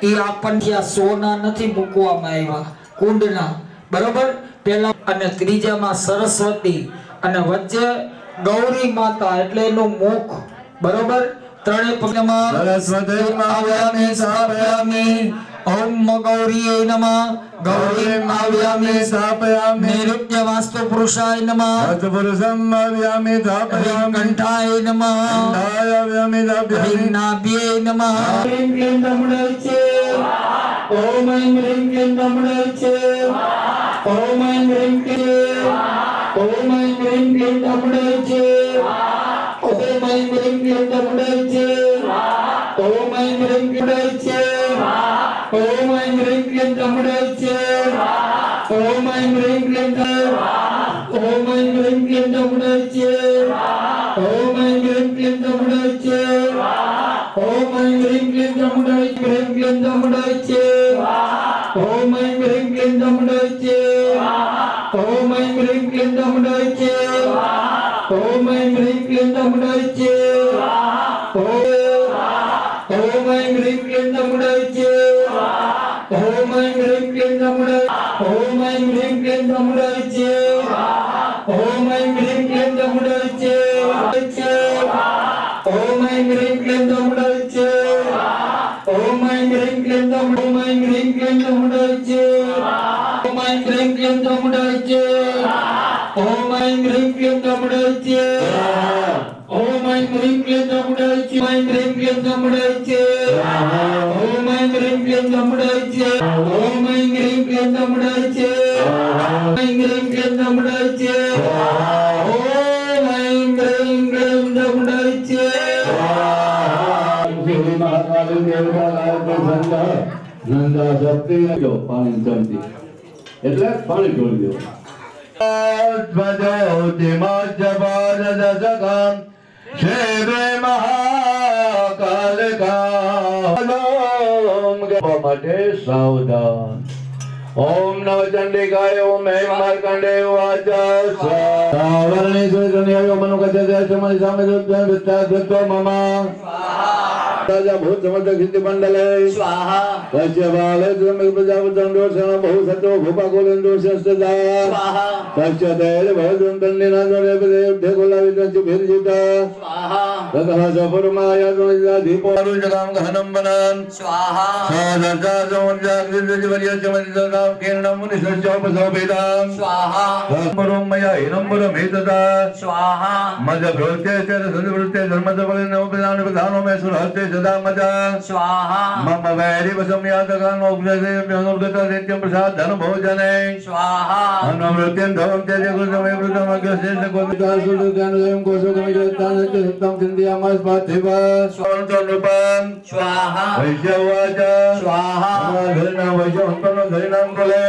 S3: એ આપણને સોના નથી મૂકવામાં આવ્યા કુંડના, બરોબર? પેલા અને ત્રીજામાં સરસ્વતી અને વચ્ચે ગૌરી માતા એટલે એનું મુખ, બરોબર? ત્રણેય પગમાં સરસ્વતી આવ્યામિ સ્થાપયામિ. ઓમ ગૌરીય નમઃ. ગૌરી આવ્યામિ સ્થાપયામિ. નિરુક્ય વાસ્તુ પુરુષાય નમઃ. વાસ્તુ પુરુષમ આવ્યામિ સ્થાપયામિ. કંઠાય નમઃ. કંઠાય આવ્યામિ સ્થાપયામિ. નાભ્યે નમઃ. ક્લીં ક્લીં નમઃ છે. ઓમ ઐં હ્રીં ક્લીં નમઃ છે. ઓમ ઐં હ્રીં ક્લીં. ઓમ ઐં હ્રીં ક્લીં નમઃ છે. ઓમ ઐં હ્રીં ક્લીં નમઃ છે. ઓમ ઐં હ્રીં ક્લીં છે. ઓમ ઐં હ્રીં ક્લીં નમઃ છે. ઓમ ઐં હ્રીં ક્લીં. ઓમ ઐં હ્રીં ક્લીં નમઃ છે. ઓમ ઐં હ્રીં ક્લીં નમઃ છે. ઓમ ઐં હ્રીં ક્લીં નમઃ છે. ઓમ ઐં હ્રીં ક્લીં નમઃ છે. ઓમ ઐં હ્રીં ક્લીં નમઃ છે. ઓમ ઐં હ્રીં ક્લીં નમઃ છે. ઓમ ઐં હ્રીં ક્લીં નમઃ છે. ઓમ ઐં હ્રીં ક્લીં નમઃ. ઓમ ઐં હ્રીં ક્લીં નમઃ છે. ઓમ ઐં હ્રીં ક્લીં નમઃ છે. ઓમ ઐં હ્રીં ક્લીં નમઃ છે. ઓમ ઐં હ્રીં ક્લીં નમઃ. ઓમ ઐં હ્રીં ક્લીં નમઃ છે. ઓમ ઐં હ્રીં ક્લીં નમઃ છે. ઓમ ઐં હ્રીં ક્લીં નમઃ છે. ઓમ ઐં હ્રીં ક્લીં નમઃ છે. ઓમ ઐં હ્રીં ક્લીં નમઃ છે. ઓમ ઐં હ્રીં ક્લીં નમઃ છે. ઓમ ઐં હ્રીં ક્લીં નમઃ છે. ઓમ ઐં હ્રીં ક્લીં નમઃ છે. ઓમ ઐં હ્રીં ક્લીં નમઃ છે.
S7: એટલે પાણી ઢોળી દો. માટે સાવધાન. ઓમ નવ ચંડિકાય. ઓમ હેમ માર્કંડેય વાચા સાવરણી સુરકન્યાયો મનુકત્ય સમય સામે દત્તો મમ રાજા ભૂત સમર્થ સિદ્ધિ મંડલે સ્વાહા. કચ્ય બાલે ધર્મ પ્રજાપતિ દોષણ બહુ સતો ભૂપા દોષસ્તદા સ્વાહા. કચ્ય દેવ ભવદન તન્નિનાદરે દેવ ગોલાવિ દંચ ભિરજિતા સ્વાહા. તતઃ સપરમાયા દોષા દીપો જગામ ઘનમ બનન સ્વાહા. સાદા સમજ્જા વિદ્યવર્ય ચમનદા કેર્ણ મુનિ સજ્જોપસોભેદામ સ્વાહા. નંબરમ મયા હિનંબરમ હેતદા સ્વાહા. મજ ભ્રોત્ય ચર સદવૃત્ય ધર્મદ બલિનો પ્રદાન પ્રધાનો મે સુરહતે સદા મજા સ્વાહા. મમ વૈરી વસમ્યાતકાન ઉપજે મ્યોનોગત નિત્યમ પ્રસાદ ધન ભોજને સ્વાહા. અનવૃત્યં ધવમ તેજે ગુણમે વૃતમ અગ્રસે કોમિતા સુદુકાન એમ કોસો કમિતાન સત્તમ ચંદ્યામાસ પાર્થિવ સ્વર્ણરૂપમ સ્વાહા. વૈશ્યવાચ સ્વાહા. ઘરના વૈશ્ય અંતનો ધરિનામ કોલે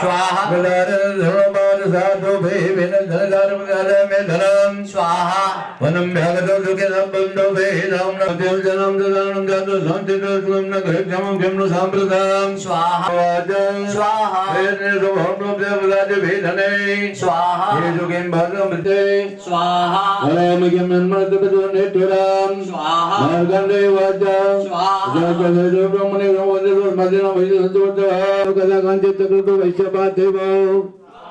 S7: સ્વાહા. ગદાર ધર્મબાદ સાધુ ભે વેન ધનદાર મગાલે મે ધનમ સ્વાહા. વનમ ભ્યાગતો સુકે સંબંધો ભે નામ દેવ જનમ દદાનમ જાતો સંતિતો સુમ ઘરક્ષમમ કેમનો સાંપ્રદામ સ્વાહા. વાચ સ્વાહા. વેને સુભમ દેવદાજ ભે ધને સ્વાહા. હે સુકેમ ભાગમ ભતે સ્વાહા. હરમ કેમ નન્મત બદો નેઠરામ સ્વાહા. માર્ગંડે વાચ સ્વાહા. જય જય બ્રહ્મણે નમોદે મદિનો વૈદ્ય સંતોષ કદા કાંચિત કૃતો વૈશ્ય પાર્થિવ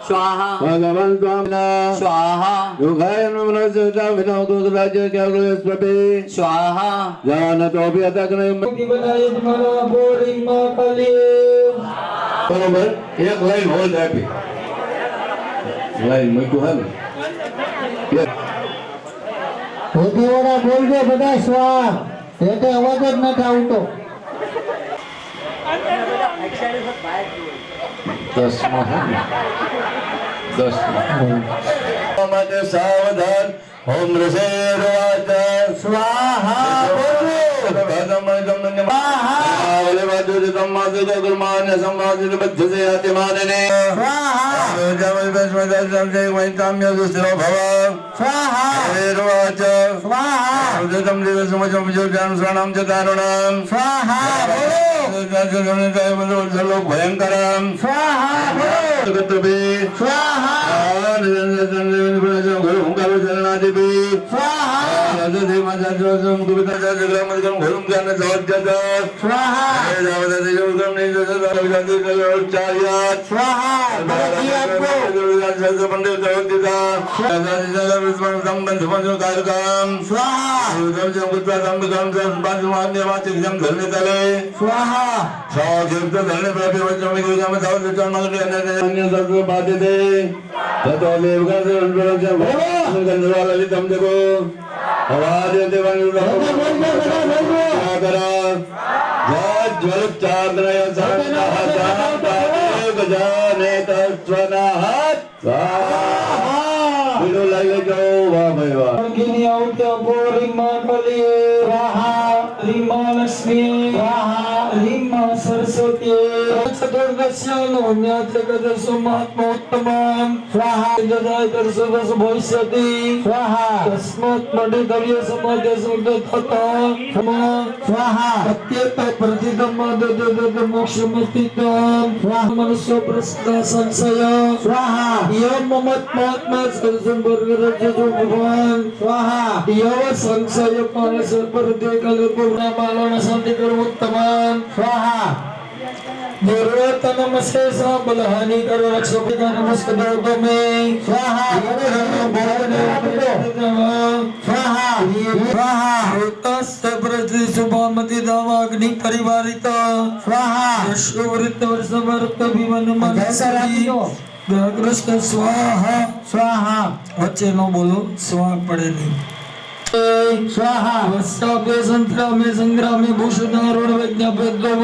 S7: સ્વાહા. ભગવાન સ્વામિના સ્વાહા. યોગાય નમઃ વિનો રાજ્ય ક્યાં સ્વપે સ્વાહા. જાનતો અભ્યતકને
S3: બનાય તમારા બોરિંગમાં કલી
S7: બરોબર. એક લાઈન હોલ્ડ આપી લાઈન મૂક્યું હાલ.
S3: ભૂતિવાળા બોલજો બધા સ્વાહ. એટલે અવાજ જ નથી આવતો.
S7: માટે સાવધાન ઓમ રસેરવાચ સ્વાહા ભયંકરમ
S3: વચ્ચે નો બોલો સ્વા પડે નહીં स्वाहा वस्ताभ्य संग्रामे संग्रामे भूषणारूढ़ विज्ञापद्रव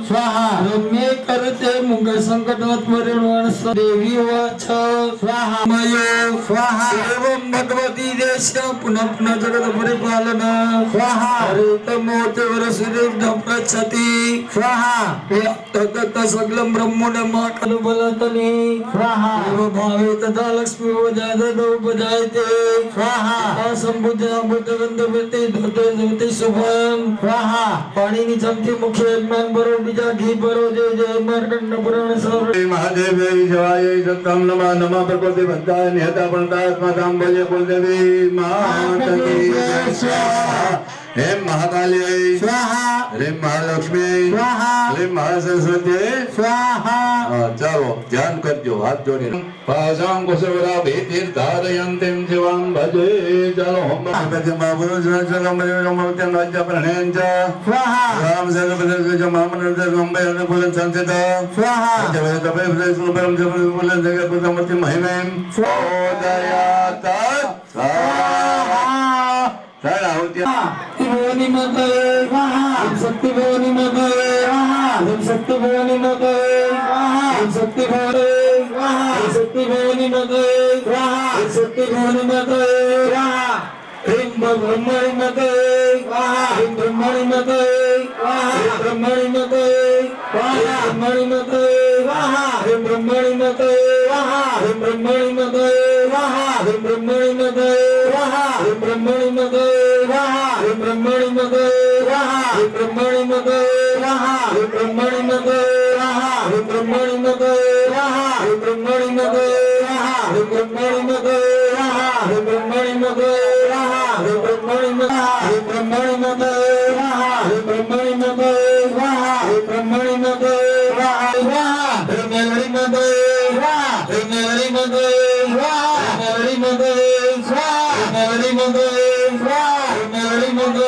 S3: स्वाहा रम्ये करते मुंग संकटात्मरण देवी वाच स्वाहा मयो स्वाहा एवं भगवती देश पुनः पुनः जगत परिपालन स्वाहा हरितमोते वरसुदेव प्रचति स्वाहा तत सकलम ब्रह्मोड माकल बलतनि स्वाहा एव भावे तथा लक्ष्मी वजादो बजायते स्वाहा असंबुद्ध बुद्धवंत वृत्ति धोते ज्योति शुभम स्वाहा पानी ની ચમથી મુખ્ય યજમાન બરો બીજા ઘી બરો જય જય માર્કંડ પુરાણ સર્વ
S7: મહાદેવ જવાય સત્તમ નમઃ નમઃ પ્રકૃતિ બંધાય નિહતા પણતાત્મા સાંભળ્ય કુલદેવી માતકી સ્વાહા हेम महाकाली स्वाहा ह्रीम महालक्ष्मी स्वाहा ह्रीम महासरस्वती स्वाहा चलो ध्यान करजो हाथ जोड़ी पासां कुशवरा भीतिर्धारयन्तीं शिवां भजे चलो होम महापुरुष सर्वं भजनं राज्य प्रणयं च स्वाहा राम सर्वपदस्य च महामनोरथं भयं संसित स्वाहा जय तपे सुपरम जपं बुलं जगत्पतिमूर्ति महिमें सोदयात स्वाहा
S3: भवानी माता शक्ति भवानी माता शक्ति भवानी माता शक्ति भवानी शक्ति भवानी माता शक्ति भवानी माता ह्रीं ब्रह्मणि माता ह्रीं ब्रह्मणि माता ह्रीं ब्रह्मणि माता ब्रह्मणि माता ह्रीं ब्रह्मणि माता ह्रीं ब्रह्मणि माता ह्रीं ब्रह्मणि माता ह्रीं ब्रह्मणि माता ह्रीं ब्रह्मणि माता ह्रीं ब्रह्मणि माता ह्रीं ब्रह्मणि माता ह्रीं ब्रह्मणि माता ह्रीं ब्रह्मणि माता ह्रीं ब्रह्मणि माता ह्रीं ब्रह्मणि माता ह्रीं ब्रह्मणि माता ह्रीं ब्रह्मणि माता ह्रीं ब्रह्मणि माता ह्रीं ब्रह्मणि माता ह्रीं मेलड़ी माता ह्रीं मेलड़ी माता मेलड़ी माता मेलड़ी माता मेलड़ी माता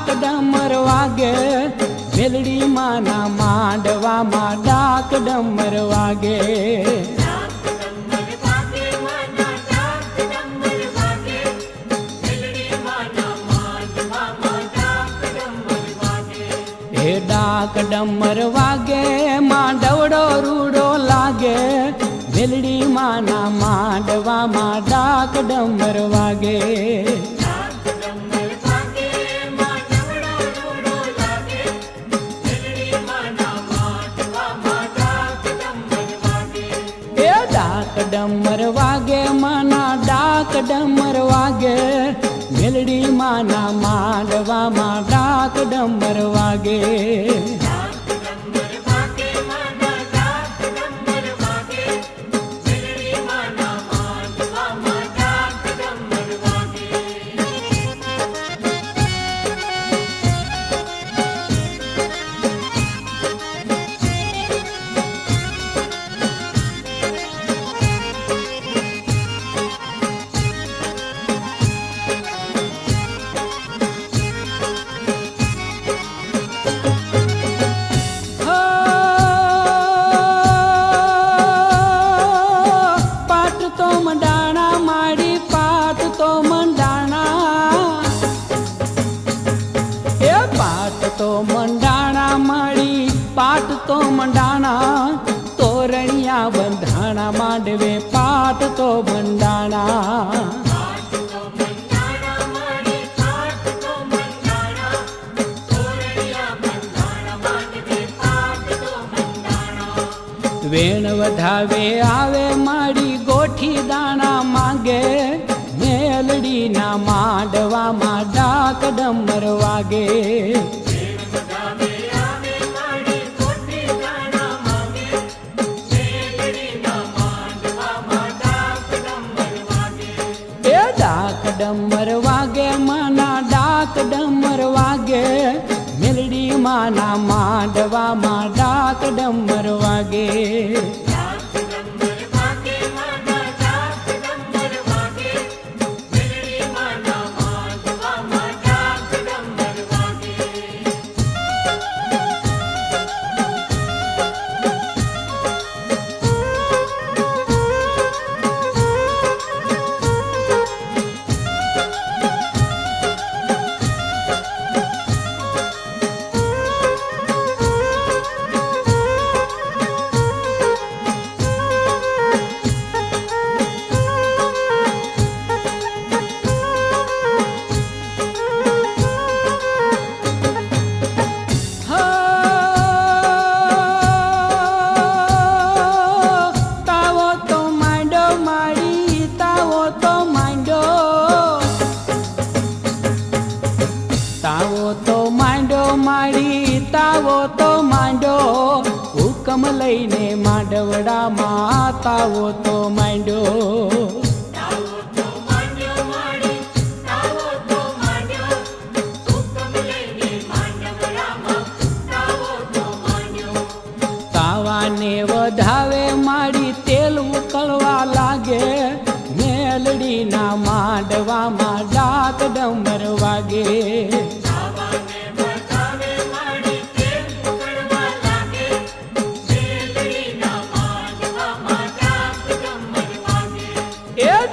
S2: ડાક ડમર વાગે મેલડી માના માંડવામાં ડાક ડમર વાગે હે ડાક ડમર વાગે માંડવડો રૂડો લાગે મેલડી માના માંડવામાં ડાક ડમર વાગે એ ડાક ડમર વાગે માના ડાક ડમર વાગે મેલડી માના માંડવામાં ડાક ડમર વાગે पाट तो मंडाना तोरणिया बंधाना मांडवे पाट तो मंडाना वेण वधावे आवे माड़ी गोठी दाना मांगे मेलडी ना मांडवा मा डाक डमर वागे डाक डमर वागे माना डाक डमर वागे मेलडी माना मांडवा मा डाक डमर वागे हुकम लईने मांडवड़ा माताओ तो मांडो तावाने वधावे माड़ी तेल उकलवा लागे मेलडी ना मांडवा मा डाक डमर वागे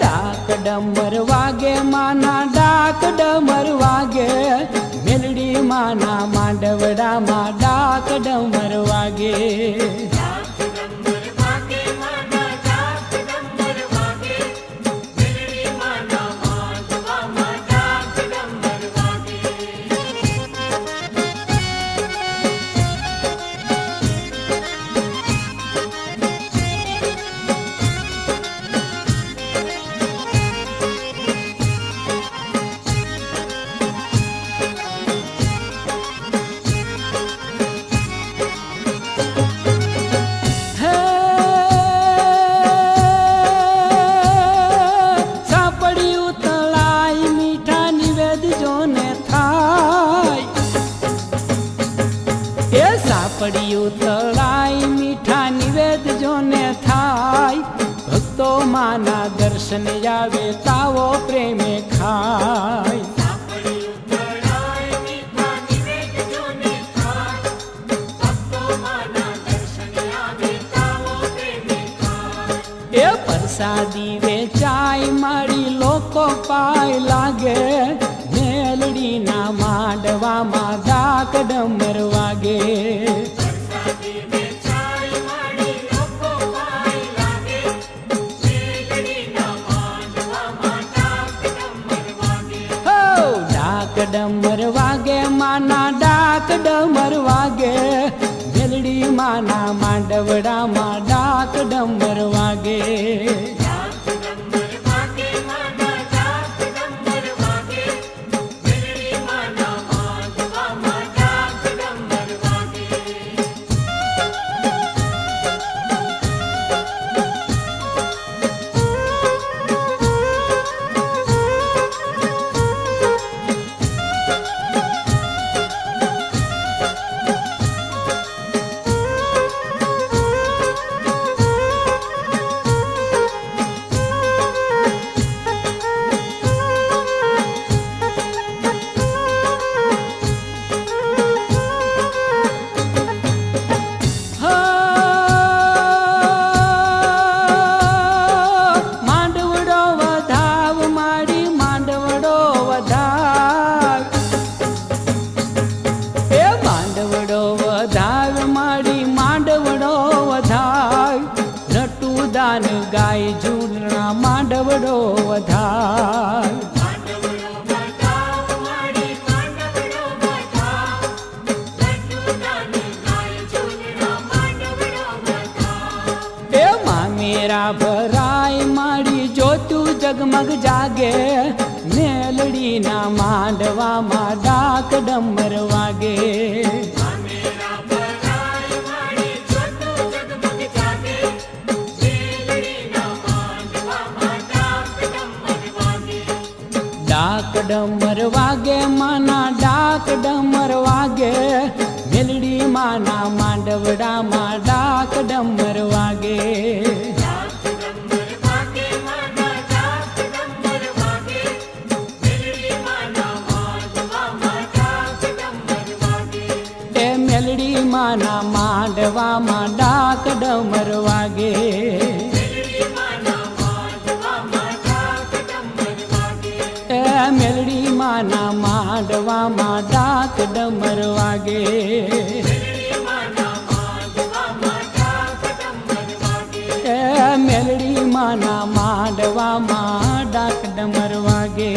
S2: डाक डमर वागे माना डाक डमर वागे मेलडी माना मांडवड़ा मा डाक डमर वागे પડ્યું તળાઈ મીઠા નિવેદ જોને થાય ભક્તો માના દર્શન આવે તાવો પ્રેમે ખાય એ પ્રસાદી વેચાય મારી લોકો પાય લાગે મેલડીના માંડવામાં ડાક ડમર વાગે હો ડાક ડમર વાગે માના ડાક ડમર વાગે મેલડી માના માંડવડામાં ડાક ડમર વાગે ગાય જૂના માંડવડો વધાય એમાં મેરા ભરાય મારી જોતું જગમગ જાગે મેલડીના માંડવામાં ડાક ડમર વાગે ડાક ડમર વાગે માના ડાક ડમર વાગે મેલડી માના માંડવડામાં ડાક ડમર વાગે એ મેલડી માના માંડવામાં ડાક ડમર વાગે મેલડી માના માંડવામાં ડાક ડમર વાગે મેલડી માના માંડવામાં ડાક ડમર વાગે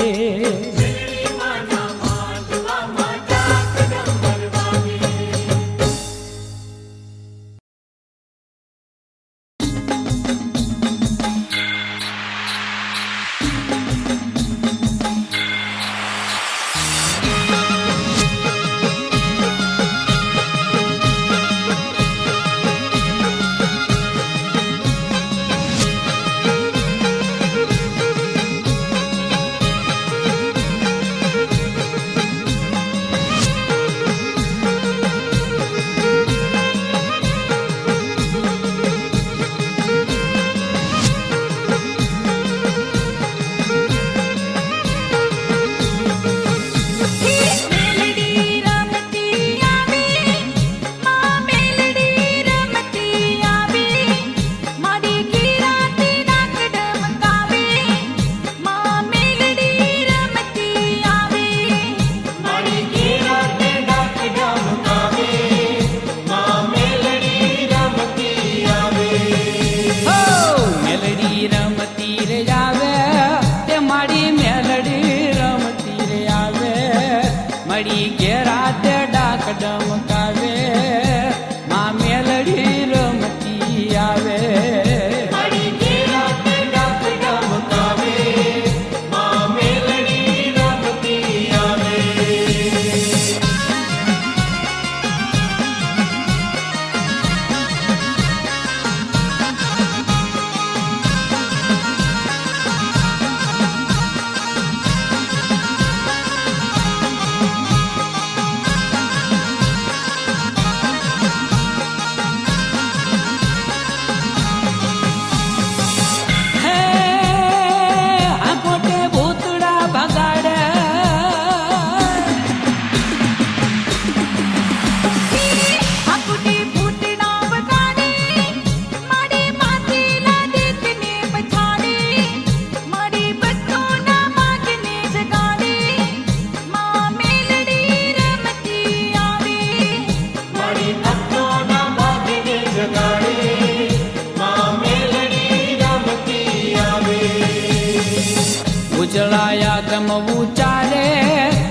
S2: ઉજળાયા ગમવું ચાલે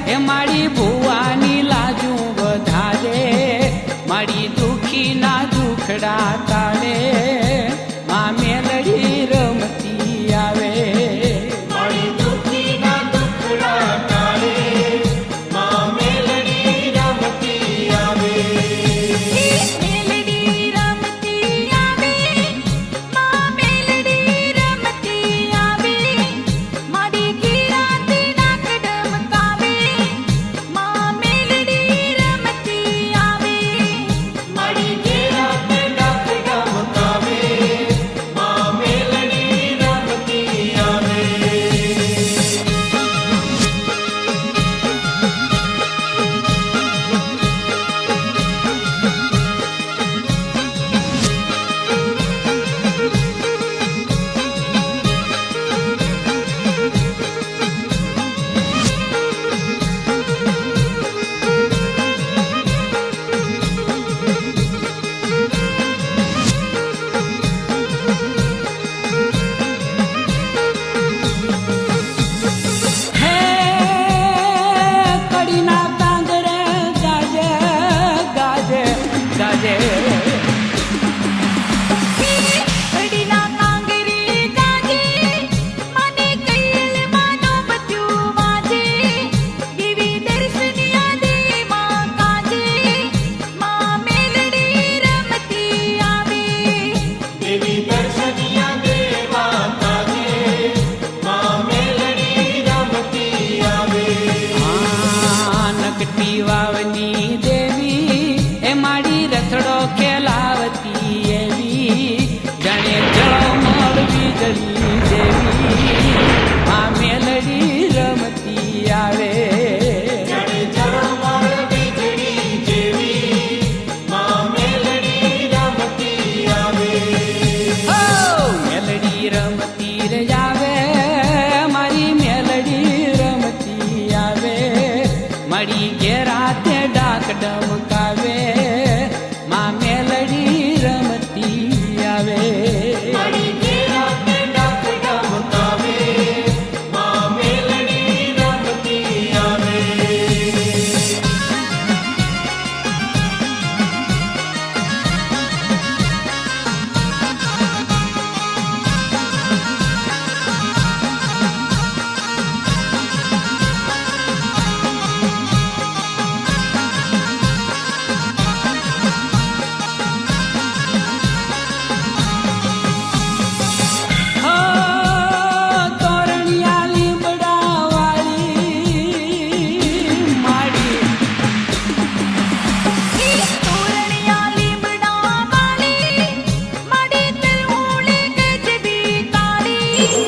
S2: એ મારી ભુવાની લાજુ વધારે મારી દુખી ના દુખડા તાળે માં મેલડી રમતી આવે મારી દુખી ના દુખડા તાળે માં મેલડી રમતી આવે
S8: મેલડી રમતી આવે માં મેલડી રમતી આવે મારી ગીરાતે નાક ડમકાવે માં મેલડી રમતી આવે
S2: મારી ગેરાતે નાક ડમકાવે માં મેલડી રમતી આવે હે કડીના કાંગડે ગાજે ગાજે ગાજે
S8: કડીના કાંગરી ગાજે મને કૈલ માનો બચ્યું વાજે દેવી દર્શનિયા દે માં કાજે માં મેલડી રમતી આવે
S2: દેવી દર્શનિયા દેવા કાજે માં મેલડી રમતી આવે નકટી વાવની દેવી એ મારી રથડો ખેલાવતી એવી જાણે જળમળ વીજળી જેવી માં મેલડી રમતી આવે જાણે જળમળ વીજળી જેવી માં મેલડી રમતી આવે ઓ મેલડી રમતી રે આવે મારી મેલડી રમતી આવે મારી ઘેરાતે ડાક ડમકાવે માં મેલડી રમતી આવે મારી ઘેરાતે ડાક ડમકાવે માં મેલડી રમતી આવે હો તોરણિયા લીમડા વાળી માડી
S8: તોરણિયા લીમડા વાળી માડી તરુણે ગજબી કાળી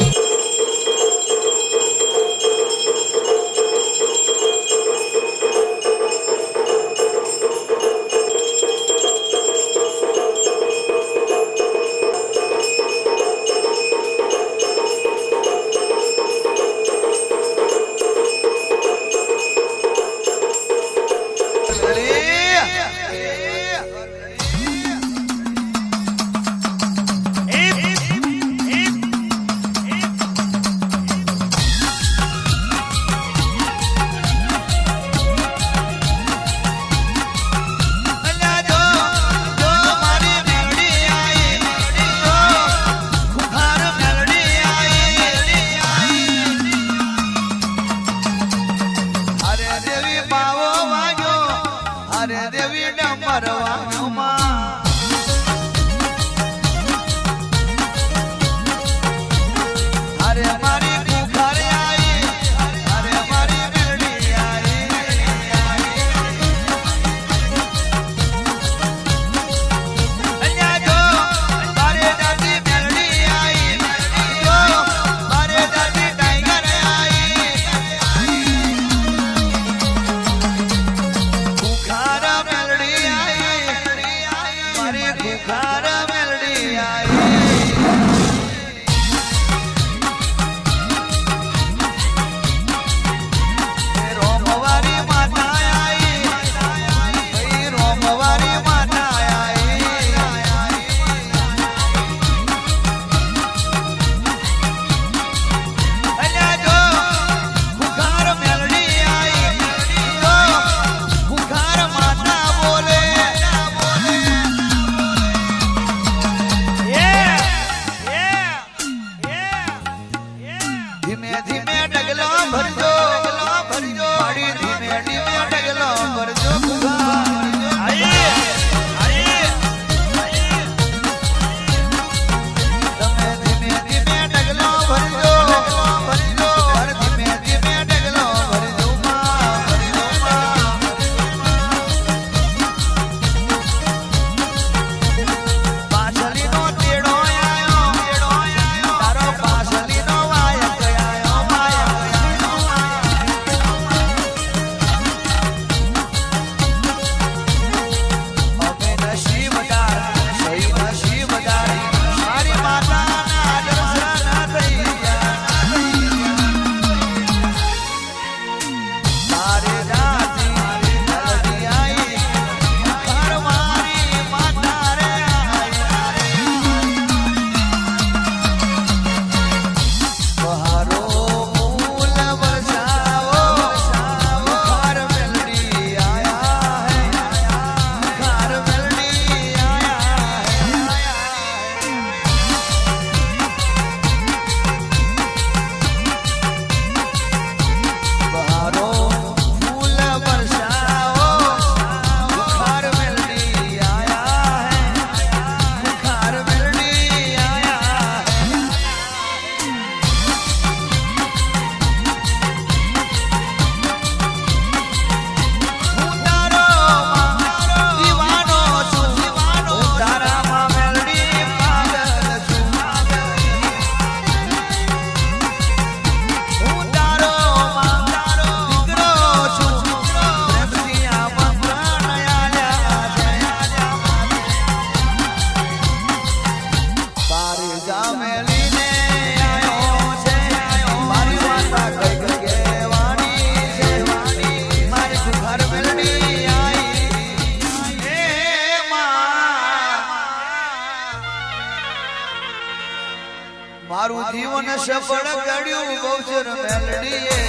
S9: મારું જીવન સફળ કર્યું ગૌચર મેલડીએ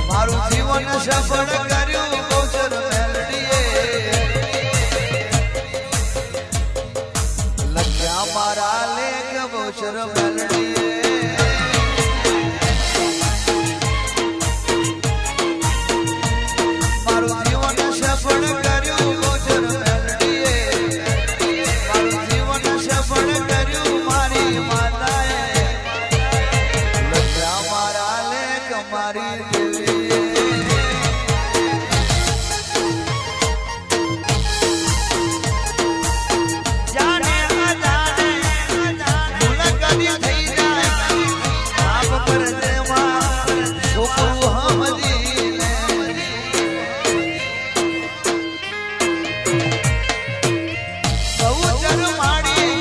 S9: મારું જીવન સફળ કર્યું ગૌચર મેલડીએ લખ્યા મારા લેખ ગૌચર મેલડીએ મારું જીવન સફળ કર્યું ગૌચર મેલડીએ મારું જીવન સફળ કર્યું મારી માતાએ લખ્યા મારા લેખ મારી દેવીએ જાને અજાને ભૂલ કદી થઈ જાય આપ પર દેવા છોકરું હમજીને ગૌચર માડી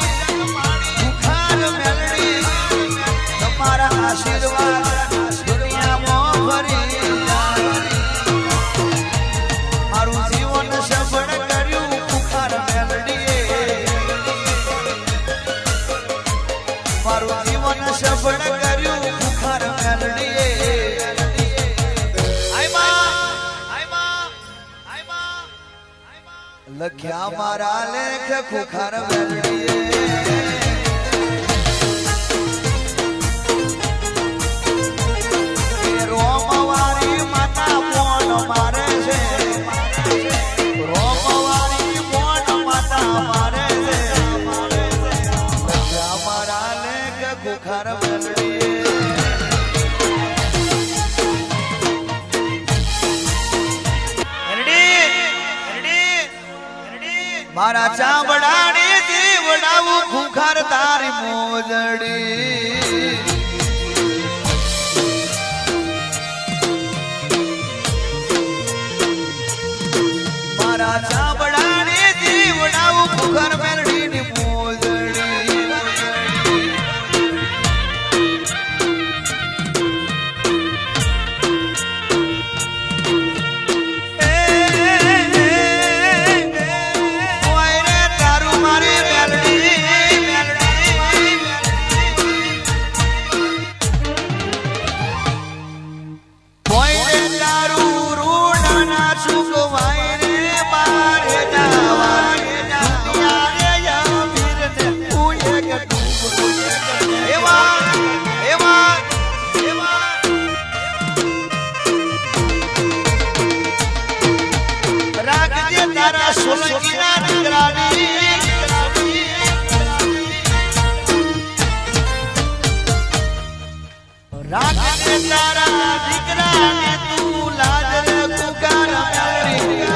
S9: બુખાર મેલડી તમારા આશીર્વાદ દુનિયામાં ભરી મારું જીવન સફળ કર્યું બુખાર મેલડીએ મારું જીવન સફળ કર્યું બુખાર મેલડીએ લખ્યા મારા લેખ ખુખાર મેલડીએ રોમવારી માતા મોન મારે છે રોમવારી મોન માતા મારે છે લખ્યા મારા લેખ ખુખાર મેલડીએ મારા ચામડાની જીવડાવું ખુખાર તારી મોજડી મારા ચામડાની જીવડાવું ખુખાર મેલડીની મોજડી રાખજે તારા દીકરાને તું લાજ રે કુકાર મેલડી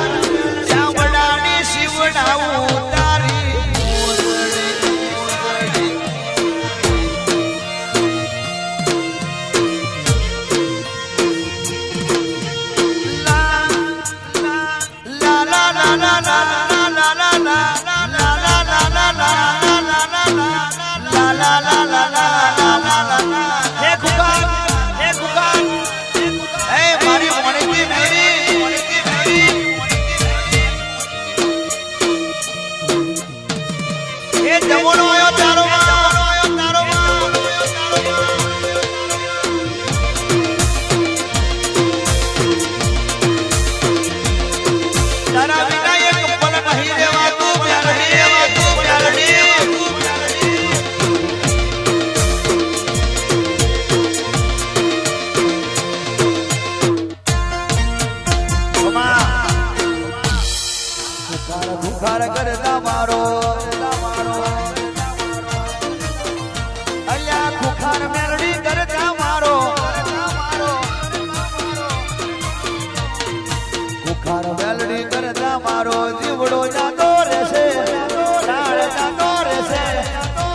S9: ચામડાની શિવડાવું તારી લા લા લા લા લા લા લા ખુખાર કરતા મારો અલ્યા ખુખાર મેલડી કરતા મારો ખુખાર મેલડી કરતા મારો જીવડો જાતો રહેશે ડાળ જાતો રહેશે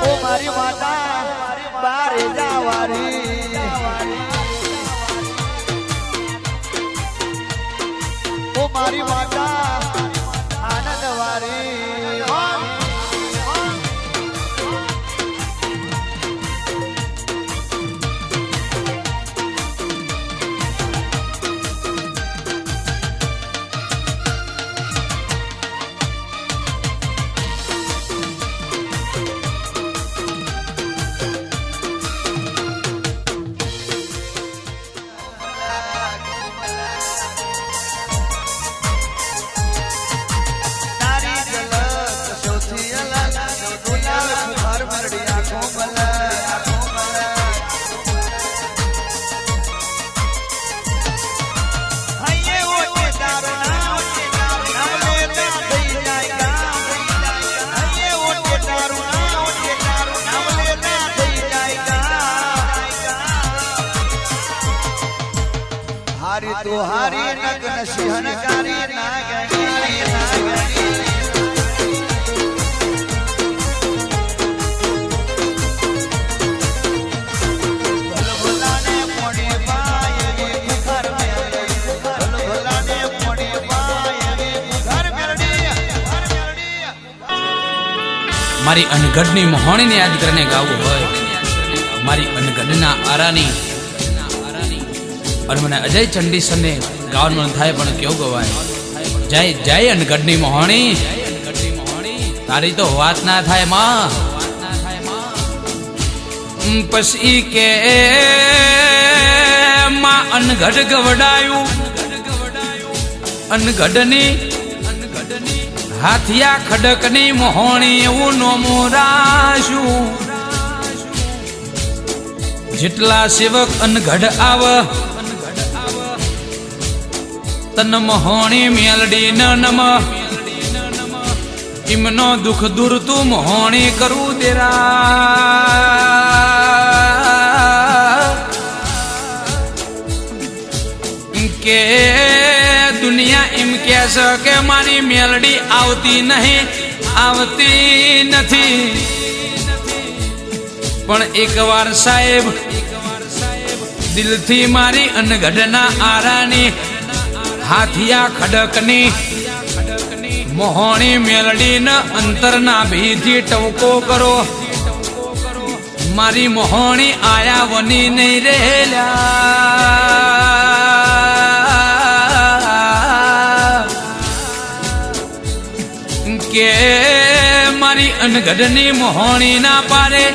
S9: ઓ મારી માતા બારે જાવારી ઓ મારી માતા દોહારી નગ્ન સિંહનકારી નાગણી નાગણી ભલભલાને મોડી પાય રે ઘર મેલડી ભલભલાને મોડી પાય રે ઘર મેલડી
S2: મારી અનગઢની મોહણીને યાદ કરીને ગાવું હોય, મારી અનગઢના આરાની અને મને અજય ચંડીસરને ગાવાનું મન થાય પણ કેવું ગવાય. જય જય અનગઢની મોહણી, તારી તો વાત ના થાય માં. પછી કે માં અનગઢ ગવડાયું, અનગઢની હાથિયા ખડકની મોહણી એવું નોમો રાશું. જેટલા સેવક અનગઢ આવ તન મોહણી મેલડી ન નમ, ઇમનો દુઃખ દૂર તું મોહણી કરું દેરા. કે દુનિયા એમ કે છે કે મારી મેલડી આવતી નહીં, આવતી નથી. પણ એકવાર સાહેબ દિલથી મારી અનગઢના આરાની હાથિયા ખડકની મોહણી મેલડી ન અંતરના ભીથી ટવકો કરો. મારી મોહણી આયા વની નહીં રહેલા. કે મારી અનગઢની મોહણી ના પારે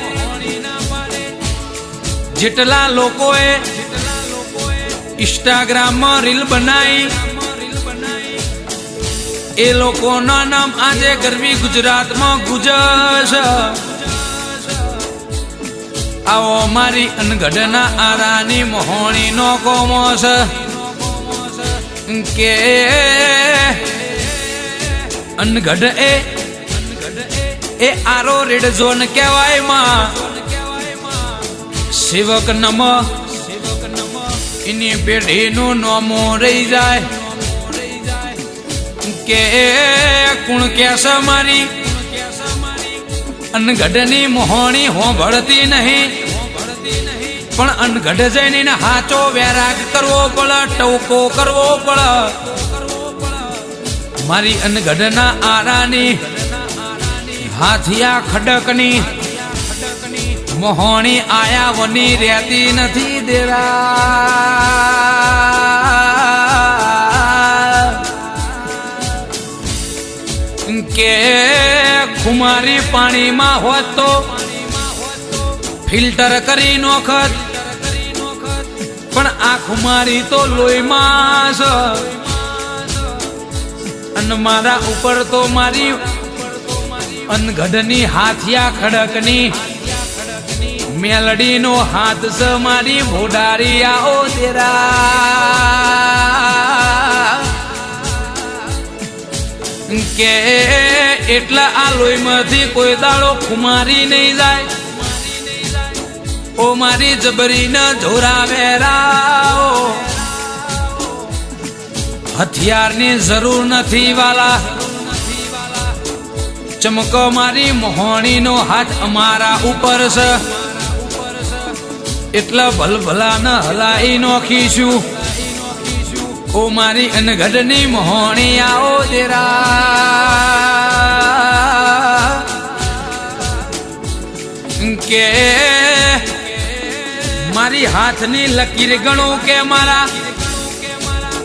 S2: જેટલા લોકોએ ઇન્સ્ટાગ્રામમાં રીલ બનાવી, એ લોકોના નામ આજે ગરવી ગુજરાતમાં ગુજસ. આવો મારી અનગઢના આરાની મોહણી નો કોમોસ. કે અનગઢ એ આરો રેડ ઝોન કહેવાય માં. સેવક નમ એની પેઢીનું નોમો રહી જાય. કે કુણ કેસ મારી અનગઢની મોહણી હોંભળતી નહીં, પણ અનગઢ જઈને હાચો વૈરાગ કરવો પડે, ટવકો કરવો પડે. મારી અનગઢના આરાની હાથિયા ખડકની મોહણી આયા વની રહેતી નથી દેરા. કે ખુમારી પાણીમાં હોત તો ફિલ્ટર કરી નોખત, પણ આ ખુમારી તો લોહીમાં છે. અને મારા ઉપર તો મારી અનગઢની હાથિયા ખડકની મેલડીનો હાથ સ મારી ભોડારી આઓ દેરા. કે એટલા આ લોહીમાંથી કોઈ દાડો ખુમારી નહીં જાય. ઓ મારી જબરી ન જોરાવેરાઓ, હથિયારની જરૂર નથી વાલા. ચમકો મારી મોહણીનો હાથ અમારા ઉપર છે, એટલા ભલભલા ન હલાઈ નોખીશું. ઓ મારી અનગઢની મોહણી આવો દેરા. કે મારી હાથની લકીર ગણો કે મારા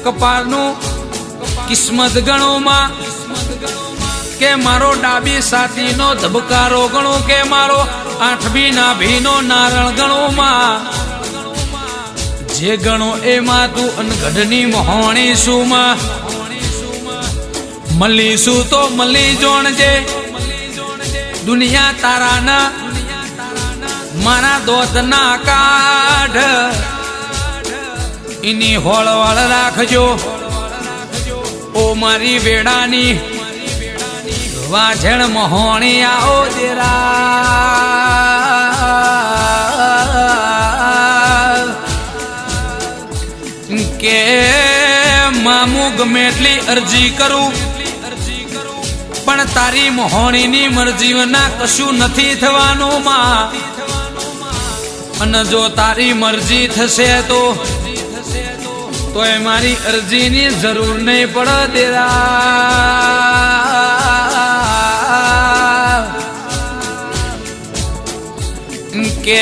S2: કપાળનું કિસ્મત ગણો માં. કે મારો ડાબી સાતીનો ધબકારો ગણો, કે મારો આઠમી નાભીનો નારણ ગણો માં. જે ગણો એમાં તું અનગઢની મોહણી શું માં. મળીશું તો મળી જોણજે, દુનિયા તારાના મારા દોત ના કાઢ. એની હોળવાળ રાખજો ઓ મારી વેડાની વાઝણ મોહણી આવો દેરા. કે મામું ગમે એટલી અરજી કરું પણ તારી મોહણીની મરજી વિના કશું નથી થવાનું માં. અને જો તારી મરજી થશે તો એ મારી અરજીની જરૂર નહીં પડે દેરા. કે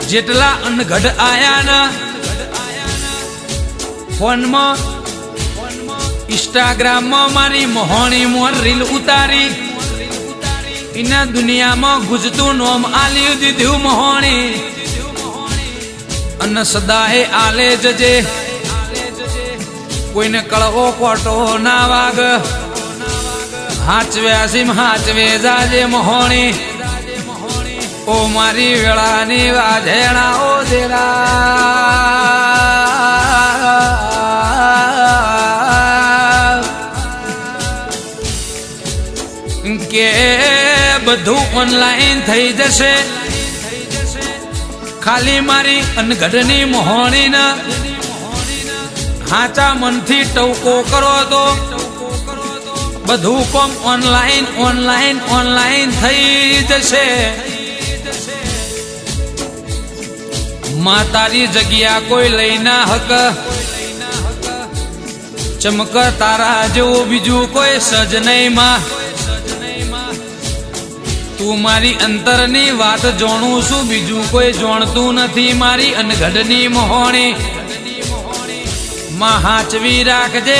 S2: જેટલા અનગઢ આયા ના ફોનમાં ઇન્સ્ટાગ્રામમાં મારી મોહણી મોર રીલ ઉતારી ઇના દુનિયામાં ગુજતું નોમ આલ્યું દીધું મોહણી. અને સદાએ આલે જજે કોઈને કળવો કોટો ના વાગ. હાચવ્યા સિમ હાચવે જાજે મોહણી. ઓ મારી વેળાની વાજેણા ઓ દેરા. કે બધું ઓનલાઈન થઈ જશે ખાલી મારી અનગઢની મોહણીના હાચા મનથી ટવકો કરો તો બધું કોમ ઓનલાઈન ઓનલાઈન ઓનલાઈન થઈ જશે. માં તારી જગ્યા કોઈ લઈ ના હક. ચમક તારા જેવું બીજું કોઈ સજ નહીં માં. તું મારી અંતરની વાત જોણું છું બીજું કોઈ જોણતું નથી. મારી અનગઢની મોહણી માં હાચવી રાખજે.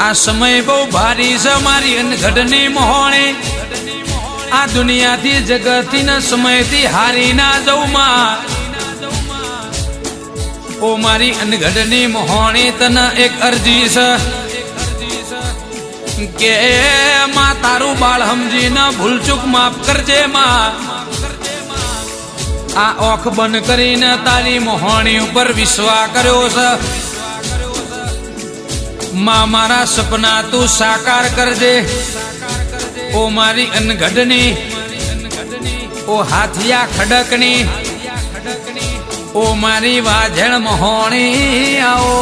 S2: આ સમય બહુ ભારી છે મારી અનગઢની મોહણી. આ દુનિયાથી જગતથી ના સમયથી હારી ના જવું માં. ઓ મારી અનગઢની મોહણી તને એક અરજી છે કે માં તારું બાળ સમજીને ભૂલચૂક માફ કરજે માં. આ ઓખ બંધ કરીને તારી મોહણી ઉપર વિશ્વાસ કર્યો છે માં. મારા સપના તું સાકાર કરજે. ઓ મારી અનગઢની ઓ હાથિયા ખડકની ઓ મારી વાજણ મોહણી આવો.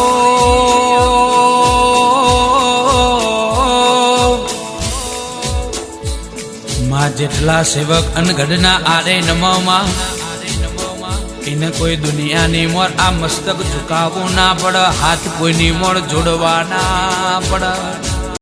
S2: માં જેટલા સેવક અનગઢના આરે નમવામાં એને કોઈ દુનિયાની મોર આ મસ્તક ઝુકાવવું ના પડે. હાથ કોઈની મોર જોડવા ના પડે.